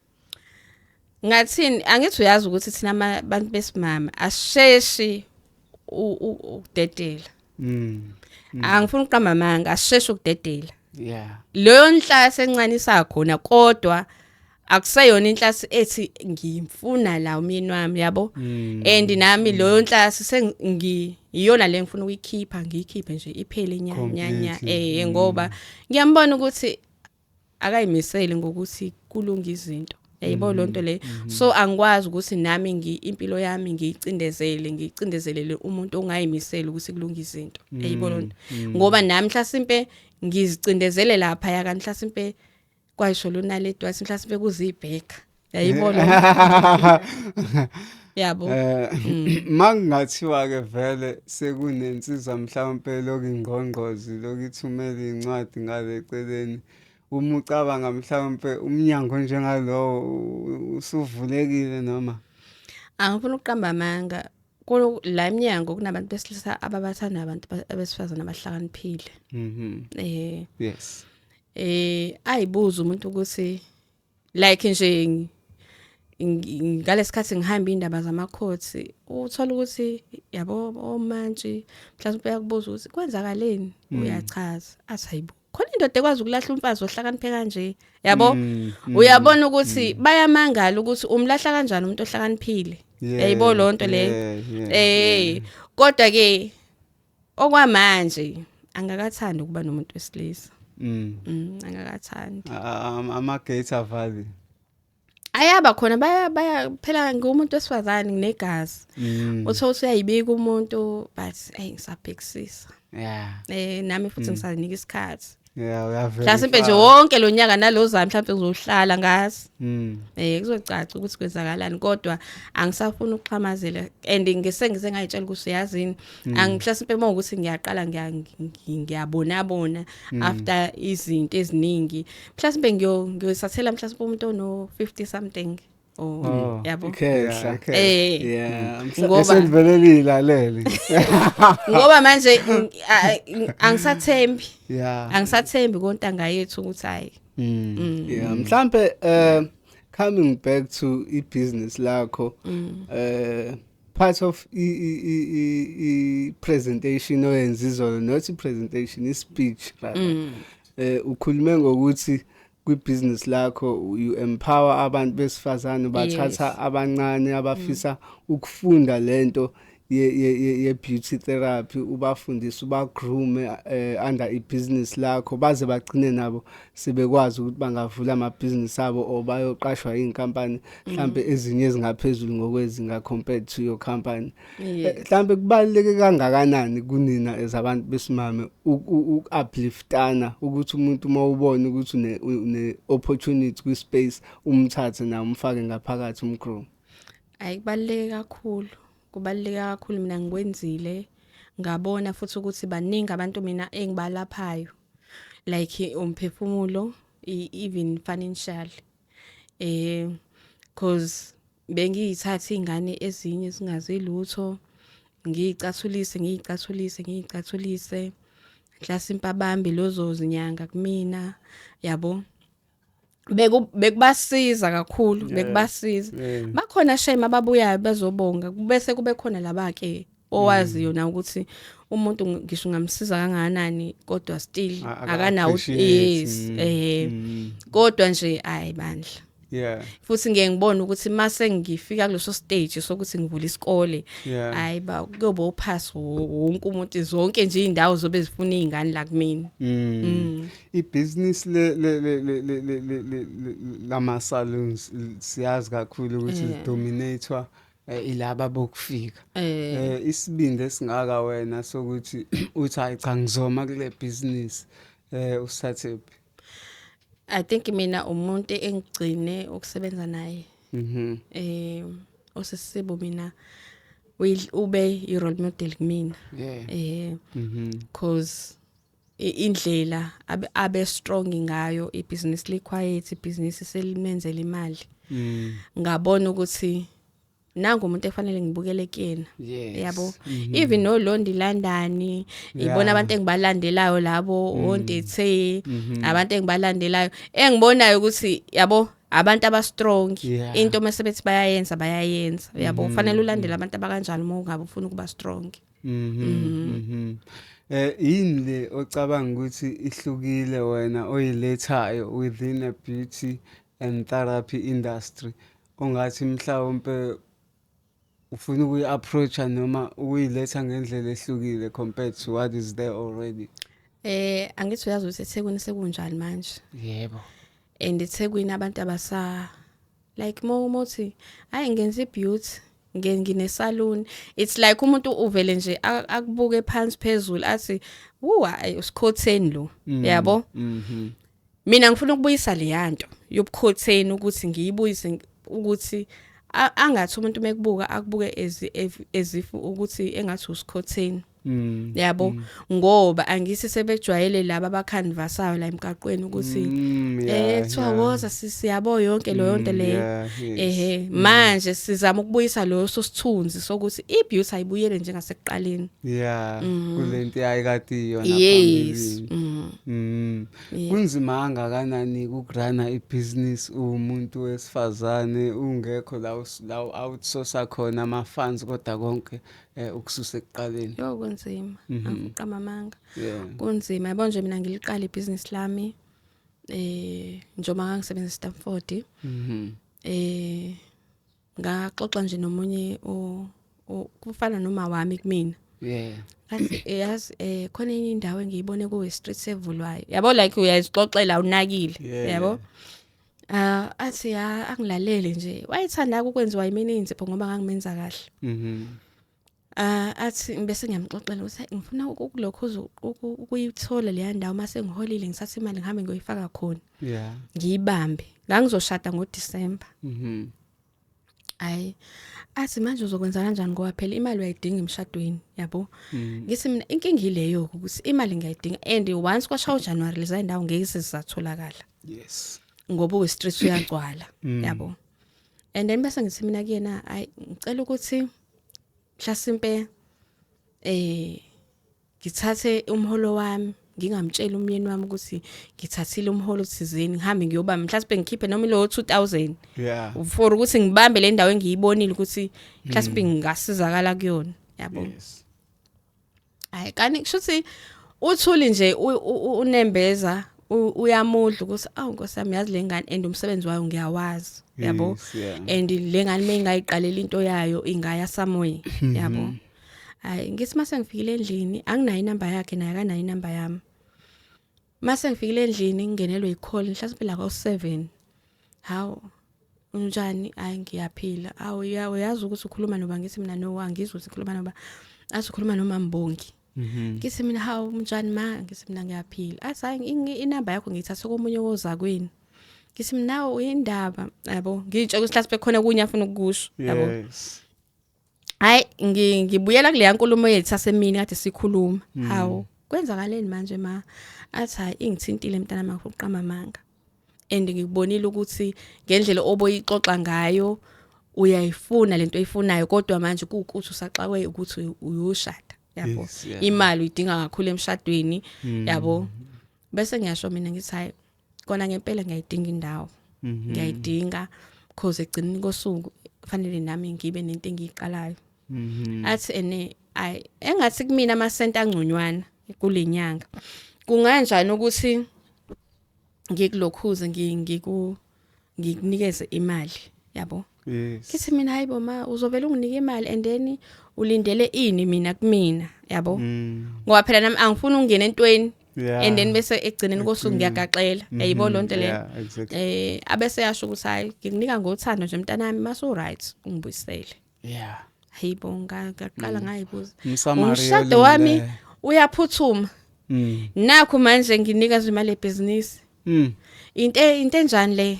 Ngathini angithi uyazi ukuthi thina abantu besimama asheshi ukudedela. Angifuni uqamba amanga asheshi ukudedela. Yeah. Leyo nhlasi encane isakhona kodwa akuseyona inhlasi ethi ngimfuna la umyeni wami yabo. And nami leyo nhlasi sengiyona le ngifuna ukuyikhipha ngiyikhiphe nje iphele nyanya ngoba ngiyambona ukuthi akayimiseli ngokuthi kulunga izinto. Yayibo lonto le. So angikwazi ukuthi nami impilo yami ngiyicindezelele umuntu ongayimisela ukuthi kulunga izinto. Yayibo lonto. Ngoba nami mhlasimpe ngizicindezele lapha ya kanti mhlasimpe kwayisho lona le dwathi mhlasimpe kuzibheka. Yayibo lonto. Yabo. Mangathiwa ke vele sekunensiza mhlawumbe lokingqongqozi lokithumela incwadi ngale eceleni. Uma ucabanga mhlawumbe umnyango njengalowo usuvulekile noma angifuna ukuqamba amanga la eminyango kunabantu besilisa ababathanda abantu abesifazana abahlakaniphile. Yes. ayibuza umuntu ukuthi like nje ngalesikhathi ngihamba indaba zamakhosi uthola ukuthi yabo omantshi mhlawumbe uyakubuza ukuthi kwenzakaleni uyachaza asayibo khona indoda ekwazi ukulahla umfazi ohlakaniphe kanje yabo uyabona ukuthi bayamangala ukuthi umlahla kanjani umuntu ohlakaniphile yayibo lonto le kodwa ke okwamanje angakathandi ukuba nomuntu wesilisa angakathandi ama-gates avali ayaba khona baya phela ngumuntu wesifazane nginegazi utho usuyayibika umuntu but ngisabhekisisa nami futhi ngisanika isikhathi mhlawumbe nje wonke lo nyaka nalozami mhlawumbe uzohlala ngazi kuzocaca ukuthi kwenzakalani kodwa angisafuni ukuxhamazela and ngisengize ngayitshela ukuthi uyazini mhlawumbe mawukuthi ngiyaqala ngiyabona after izinto eziningi mhlawumbe ngiyosathela mhlawumbe umuntu ono 50 something yabo ngoba esendivelele ilalele ngoba manje angisathembi kontanga yethu ukuthi hayi mhlambe coming back to i-business lakho part of i-presentation oyenza izolo not i-presentation i-speech ukhulume ngokuthi kwi-business lakho you empower abantu besifazane bathatha abancane abafisa ukufunda lento ye-beauty therapy ubafundisa ubagroom under i-business lakho baze bagcine nabo sebekwazi ukuthi bangavula ama-business abo or bayoqashwa inkampani mhlambe ezinye ezingaphezulu ngokwezinga compared to your company mhlambe kubaluleke kangakanani kunina ezabantu besimame uku-upliftana ukuthi umuntu mawubona ukuthi une-opportunity kwi-space umthathe na umfake ngaphakathi umgroom ayikubaluleke kakhulu kubaluleke kakhulu mina ngikwenzile ngabona futhi ukuthi baningi abantu mina engibalaphayo like umphefumulo even financial cause bengiyithatha ingane ezinye singazi lutho ngiyicathulise mhlasimpa bambi lozo zinyanga kumina yabo bekubasiza kakhulu bekubasiza bakhona shame ababuyayo bezobonga bese kube khona labake owaziyo na ukuthi umuntu ngisho ngamsiza kangakanani kodwa still akanawo yes kodwa nje ayibandla futhi ngiyengibona ukuthi mase ngifika kuleso stage sokuthi ngivula isikole ayiba kuyoba upass wonke umuntu zonke nje indawo zobe zifuna izingane la kumina i-business lama salons siyazi kakhulu ukuthi dominator ilaba bokufika isibindi esingaka wena sokuthi uthi hayi cha ngizoma kule business usathe I think mina umuntu engigcine ukusebenza naye osesibo mina ube i-role model kumina cause indlela abe strong ngayo ibusiness liquiet ibusiness selimenzela imali ngabona ukuthi nangu umuntu efanele ngibukele kuyena yabo even no Londi London ibona abantu engibalandelayo labo ondethe abantu engibalandelayo engibonayo ukuthi yabo abantu aba strong into masebethi bayayenza yabo ufanele ulandele abantu abakanjalo uma ungabe ufuna ukuba strong yini le ocabanga ukuthi ihlukile wena oyilethayo within a beauty and therapy industry ongathi mhlawumbe ufuna ukuyi-approacha noma ukuyiletha ngendlela ehlukile compared to what is there already angithi uyazi ukuthi eThekwini sekunjani manje yebo and eThekwini abantu abasa like mothi hayi ngenza ibeauty ngine salon it's like umuntu uvele nje akubuke phansi phezulu athi hayi usikhotheni lo yabo mina ngifuna ukubuyisa le yanto yobukhotheni ukuthi ngiyibuyise ukuthi angathi umuntu mekubuka akubuke ezifu ukuthi engathi usikhotheni yabo ngoba angisi sebejwayele laba abakhanvasayo la emgaqweni ukuthi kuthiwa woza siyabo yonke yonke le manje sizama ukubuyisa lo sosithunzi sokuthi ibeauty ayibuyele njengasekuqaleni kulento ayikade iyona phambili kunzima kangakanani ukurana ibusiness umuntu wesifazane ungekho la outsource khona ama funds kodwa konke ukususa ekuqaleni kunzima angiqama amanga kunzima yabo nje mina ngiliqala ibusiness lami njengoba ngangisebenza eStamford ngaxoxa nje nomunye kufana noma wami kumina yazi khona enye indawo engiyibone ku street sevulwayo yabo like uyazixoxela unakile yabo athi angilalele nje wayithanda ukwenziwa imininzi ngoba ngangimenza kahle athi bese ngiyamxoxela ukuthi ngifuna ukulokho ukuyithola le ndawo mase ngiholile ngithatha imali ngihambe ngiyoyifaka khona ngiyibambe la ngizoshada ngoDisemba athi manje uzokwenza kanjani ngoba phela imali uyayidinga emshadweni yabo ngithi mina inkinga ileyo ukuthi imali ngiyayidinga and once kwashawa uJanuary leza ndawo ngeke sizatholakala ngoba uStreet uyagcwala yabo and then bese ngithi mina kuyena ngicela ukuthi mhlasimpe ngithathe umholo wami ngingamtshela umyeni wami ukuthi ngithathile umholo thizeni ngihambe ngiyobamba mhlasimpe ngikhiphe noma lo 2000 for ukuthi ngibambe le ndawo engiyibonile ukuthi mhlasimpe ngingasizakala kuyona yabo kanti kushuthi uthuli nje unembeza uyamudla ukuthi Nkosi yami yazi lengane and umsebenzi wayo ngiyawazi yabo and lengane mengayiqalela into yayo ingaya somewhere yabo ngithi mase ngifikile endlini anginayo inamba yakhe naye akanayo inamba yami mase ngifikile endlini ngingenelwe icall mhlasimpe la ka7 hawo unjani ngiyaphila uyazi ukuthi ukhuluma noba ngithi mina no angizwe ukuthi ukhuluma noba asikhuluma noma Mbongi ngithi mina hawo unjani ma ngithi mina ngiyaphila athi inamba yakho ngiyithatha komunye wozakwini ngithi mina uyindaba yabo ngitsho ukuthi mhlasimpe khona kunye afuna ukusho yabo ngibuyela kule yankulumo yethu sasemini kade sikhuluma hawo kwenzakaleni manje ma athi ingithintile mntana makho uqama amanga and ngikubonile ukuthi ngendlela oboyixoxa ngayo uyayifuna lento oyifunayo kodwa manje kuukuthi usaxawe ukuthi uyoshada yabo imali uyidinga kakhulu emshadweni yabo bese ngiyasho mina ngithi hayi kona ngempela ngiyayidinga indawo ngiyayidinga because egcineni kosuku kufanele nami ngibe nento engiyiqalayo athi engathi kumina amasenti angconywana kulenyanga kunganjani ukuthi ngikulokhuze ngikunikeze imali yabo kithi mina hayibo ma uzovela unginike imali and then ulindele ini mina kumina yabo ngoba phela nami angifuni ukungena entweni and then bese egcineni kosuku ngiyagaxela yayibo lonto le abese yasho ukuthi hayi ngikunika ngothando nje mntanami maso right ungibuyisele hayibo ngaqala ngayibuza umshado wami uyaphuthuma nakho manje nginika imali ebusiness into enjani le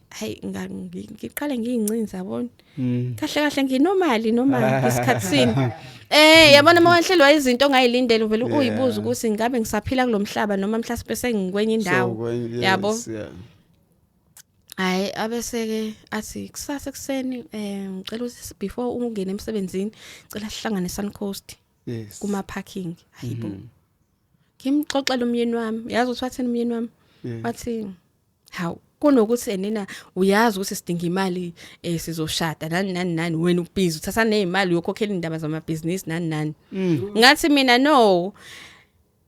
hayi ngiqale ngiyincinza yabona kahle nginomali noma isikhatsini yabona mawanhlelwa izinto ongayilindele uvela uyibuza ukuthi ngabe ngisaphila kulomhlaba noma mhlasimpe sengikwenye indawo yabo hayi abese ke athi kusasa ekseni ngicela ukuthi before ungene emsebenzini ngicela sihlangane Suncoast kuma parking hayibo ngimxoxela umyeni wami yazi ukuthi wathini umyeni wami wathi hawu kunokuthi enina uyazi ukuthi sidinga imali sizoshada nani wena ubhizi uthatha nezimali yokhokhela indaba zamabhizinisi nani ngathi mina no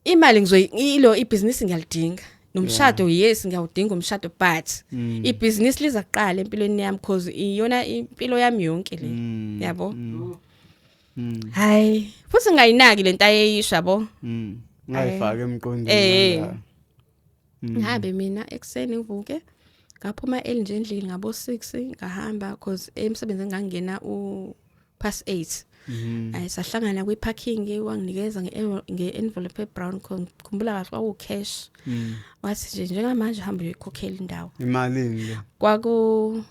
imali ngizoyilo ibhizinisi ngiyalidinga nomshado yes ngiyawudinga umshado but ibhizinisi liza kuqala empilweni yami because iyona impilo yami yonke le yabo hayi futhi ngayinaki lento ayeyisho yabo ngayifaka emqondweni ngabe mina ekseni ngivuke ngaphuma early endlini ngabo 6 ngahamba because emsebenzini ngangena past 8 sahlangana kwi parking wanginikeza nge-envelope brown khumbula kahle kwaku cash wathi nje njengamanje hamba uyikhokhela indawo imalini le kwaku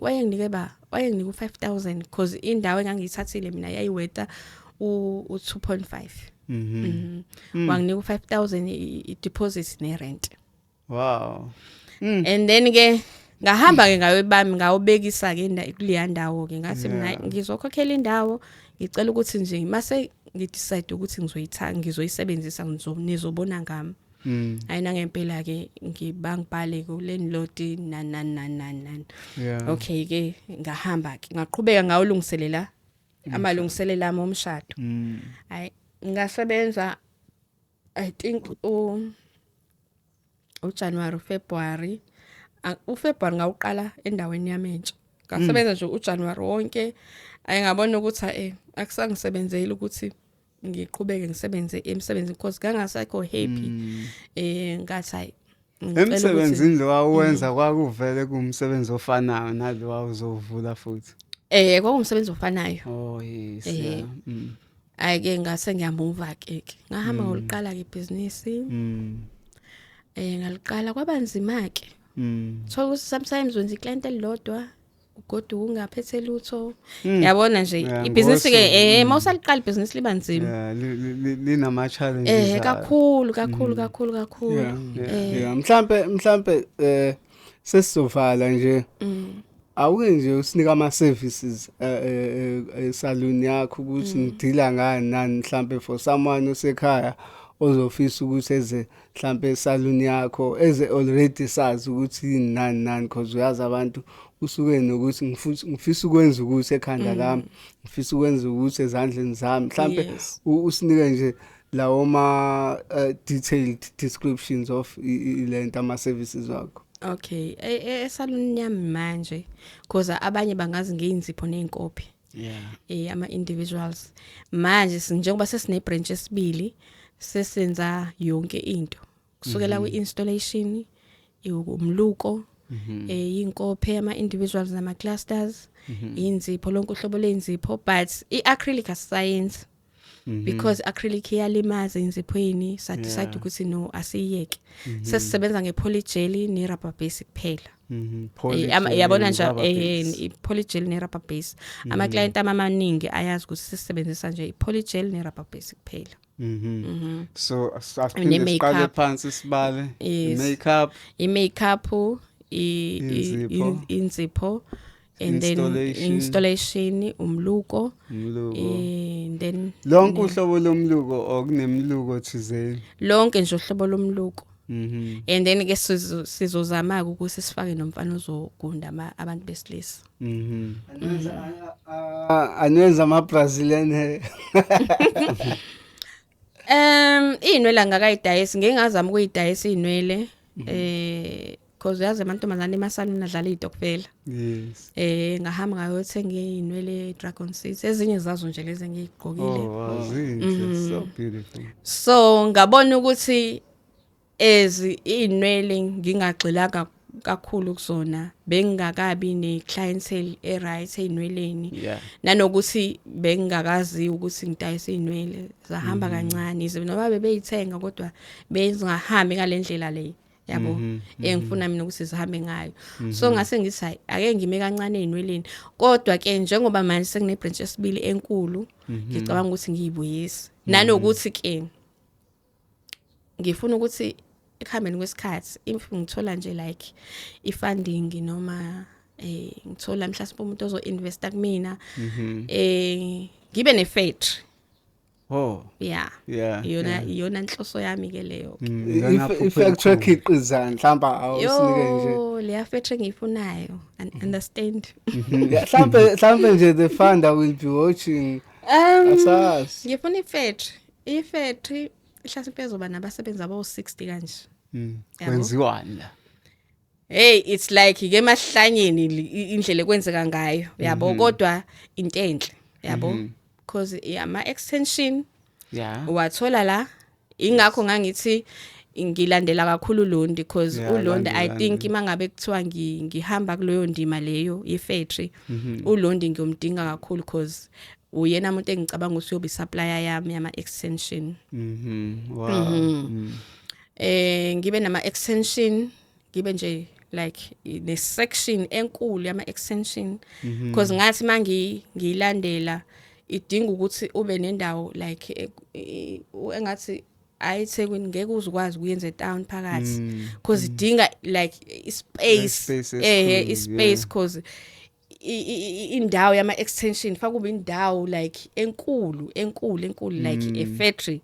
wayenginike 5000 because indawo engangiyithathile mina yayiweta u 2.5 wanginika u 5,000 i deposit ne rent. Wow. And then ke ngahamba ke ngawe bami ngawubekisa ke kuleya ndawo ke ngathi mina ngizokhokhela indawo ngicela ukuthi nje mase ngidecide ukuthi ngizoyisebenzisa nizobona ngami. Ayina ngempela ke ngibangibhale ku landlord nan. Okay ke ngahamba ke ngaqhubeka ngawulungiselela amalungiselela ami omshado. Hayi ngasebenza I think January February uFebruary ngawuqala endaweni yami entsha. Ngasebenza nje uJanuary wonke ayengabona ukuthi akusangisebenzeli ukuthi ngiqhubeke ngisebenze emsebenzini because ngangasekho happy ngathi hayi emsebenzini lo wawenza kwakuvele kumsebenzi ofanayo nalo uzovula futhi kwakumsebenzi ofanayo. Oh yes. Ayike ngase ngiyamove ke ngahamba ngoliqala ke business ngaliqala kwabanzima ke so sometimes wenza iclient elilodwa ugodu ungaphethe lutho yabona nje ibusiness ke mawusaliqala ibusiness libanzima linama challenges kakhulu mhlambe sesizovala nje awuke nje usinika ama services salon yakho ukuthi ngidila ngani mhlambe for someone osekhaya ozofisa ukuthi eze mhlambe salon yakho eze already sazi ukuthi nani because uyazi abantu usuke nokuthi ngifisa ukwenza ukuthi ekhanda lami ngifisa ukwenza ukuthi ezandleni zami mhlambe usinike nje lawo ma detailed descriptions of ilento ama services wakho. Okay esalon yami manje because abanye bangazi ngeinzipho nezinkophe ama individuals manje njengoba sesine branch esibili sesenza yonke into kusukela kwi-installation umluko inkophe ama individuals nama clusters inzipho lonke uhlobo lenzipho but iacrylic science because acrylic iyalimaza inziphweni sadecide ukuthi no asiyeke sesisebenza ngepolygel ne rubber base kuphela yabona nje polygel ne rubber base ama client amaningi ayazi ukuthi sisebenzisa nje ipolygel ne rubber base kuphela. So asiphinde siqale phansi sibale makeup inzipho and then installation umluko and then lonke uhlobo lomluko okunemluko thizeni lonke nje uhlobo lomluko and then ke sizozama ukuthi sifake nomfana ozogunda abantu besilisa anwenza ama Brazilian hair inwele ngakayidayisi ngingazama ukuyidayisa inwele because uyazi amantombazane emasaluni adlala izitokufela yes ngahamba ngayothenga inwele dragon seeds ezinye zazo nje lezi engigqokile so beautiful so ngabona ukuthi inwele ngingagxilanga kakhulu kuzona bengingakabi ne clientele right einweleni nanokuthi bengingakazi ukuthi ngidayisa inwele zahamba kancane ize noma bebeyithenga kodwa benzingahambi ngalendlela le yabo engifuna mina ukuthi sihambe ngayo so ngase ngithi hayi ake ngime kancane einweleni kodwa ke njengoba manje sengine branch esibili enkulu ngicabanga ukuthi ngiyibuyisa nanokuthi ke ngifuna ukuthi ekuhambeni kwesikhathi if ngithola nje like ifunding noma ngithola mhlawumbe umuntu ozo investa kumina ngibe ne factory iyona inhloso yami ke leyo ifactory ekhiqizana mhlamba awusinike nje le factory ngiyifunayo understand mhlawumbe nje the funder will be watching asas ngifuna ifactory mhlawumbe ezoba nabasebenzi abo 60 kanje kwenziwani la hey it's like ke emahlanyeni indlela kwenzeka ngayo yabo kodwa into enhle yabo because ama extension wathola la ingakho ngangithi ngilandela kakhulu Londi because uLondi I think mangabe kuthiwa ngihamba kuleyo ndima leyo ye-factory uLondi ngiyomdinga kakhulu because uyena umuntu engicabanga ukuthi uyobe supplier yami yama extension ngibe nama extension ngibe nje like ne section enkulu yama extension because ngathi mangiyilandela idinga ukuthi ube nendawo like engathi ayiThekwini ngeke uzukwazi ukuyenza town phakathi because idinga like ispace ispace cause indawo yama extension fa kube indawo like enkulu like a factory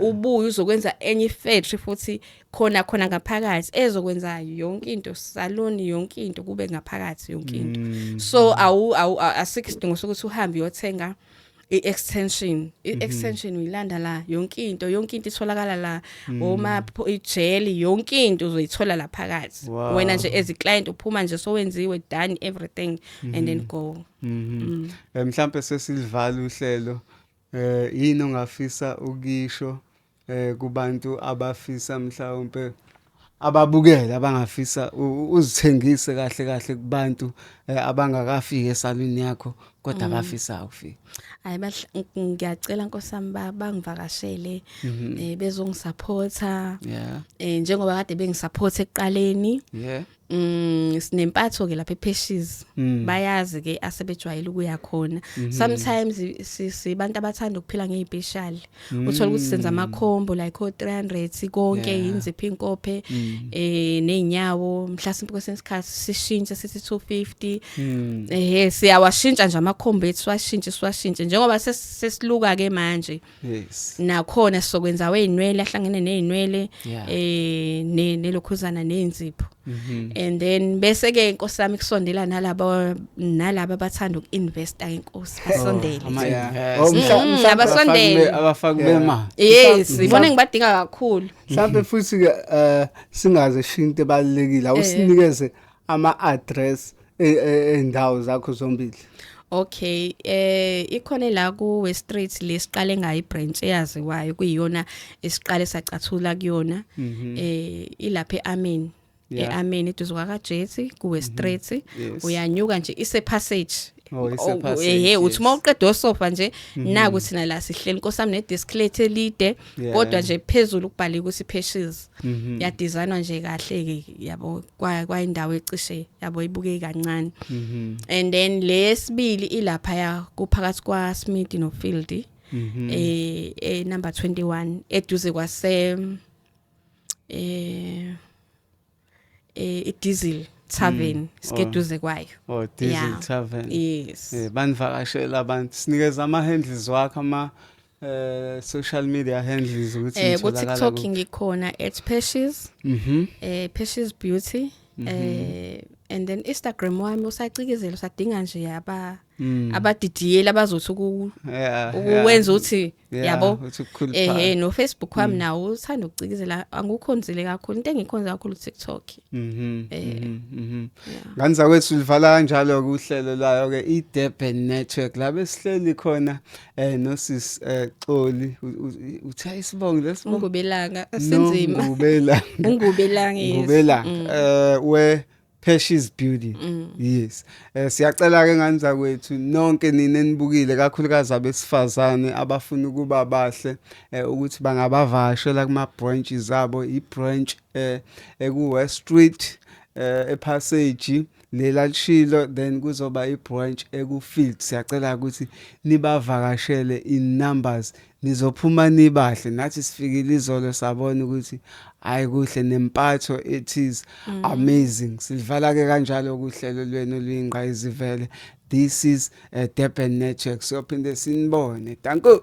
ubuye uzokwenza enye factory futhi khona ngaphakathi ezokwenza yonke into salon yonke into kube ngaphakathi yonke into so asikho sokuthi uhambe uyothenga extension uyilanda la yonke into itholakala la oma ijeli yonke into uzoyithola la phakathi wena nje as a client uphuma nje so wenziwe done everything and then go mhlambe sesilivala uhlelo yini ongafisa ukisho kubantu abafisa mhlawumbe ababukela abangafisa uzithengise kahle kubantu abangakafika esaluni yakho kodwa abafisa ukufika hayi ngiyacela Nkosami bangivakashele bezongisupporta njengoba kade bengisupport ekuqaleni sinempatho ke lapha ePheshe's bayazi ke asebejwayele ukuya khona sometimes sibantu abathanda ukuphila ngezipecial uthola ukuthi senza ama combo like 300 konke inzipho inkophe nezinyawo mhlasimpe kwesensikhathi sishintsha sithi 250 siyawashintsha nje ama combo ethu swashintshe njengoba sesiluka ke manje nakhona sokwenza wezinwele ahlangene nezinwele nelokhuzana nezipho and then bese ke Nkosami kusondela nalabo abathanda ukuinvest inkosi basondele abasondele abafaki bema yes ibona ngibadinga kakhulu mhlawumbe futhi ke singaze shinto ebalekile awusinikeze ama address endawo zakho zombili. Okay ikhona la ku West Street lesiqale ngayi branch eyaziwayo kuyiyona esiqale sacathula kuyona ilapha eAmen eAmen eduzwa kaJethi ku West Street uyanyuka nje ise passage uthi mawuqeda osofa nje naku thina la sihleli Nkosami ne disclete elide kodwa nje phezulu kubhaliwe ukuthi Pheshe's ya designwa nje kahle ke yabo kwa indawo ecishe yabo ibuke kancane and then lesibili ilapha ya kuphakathi kwa Smith no Field number 21 eduze kwase Diesel Tavern sikeduze kwayo Diesel Tavern yes banivakashela abantu sinikeza ama handles wakho ama social media handles ukuthi ku TikTok ngikhona @Pheshe's Pheshe's Beauty and then Instagram wami usacikizela usadinga nje abadidiyela abazothi ukwenza uthi yabo no Facebook wami nawo uthanda ukucikizela angukhonzile kakhulu into engikhonza kakhulu TikTok nganza kwethu livala kanjalo kuhlelo layo ke iDurban Network la besihleli khona nosis Xoli uthi ayisibonge lesibongo ngubelanga senzima ngubelanga we Pheshe's Beauty yes siyacela ke nganza kwethu nonke nini enibukile kakhulukazi abesifazane abafuna ukuba bahle ukuthi bangabavashela kuma branches zabo ibranch eku West Street ePassage lela lishilo then kuzoba ibranch ekufield siyacela ukuthi nibavakashele in numbers nizophuma nibahle nathi sifikile izolo sabona ukuthi hayi kuhle nempatho it is amazing sivala ke kanjalo kuhlelo lwenu luyingqayizivele this is Durban Network so phinde sinibone danko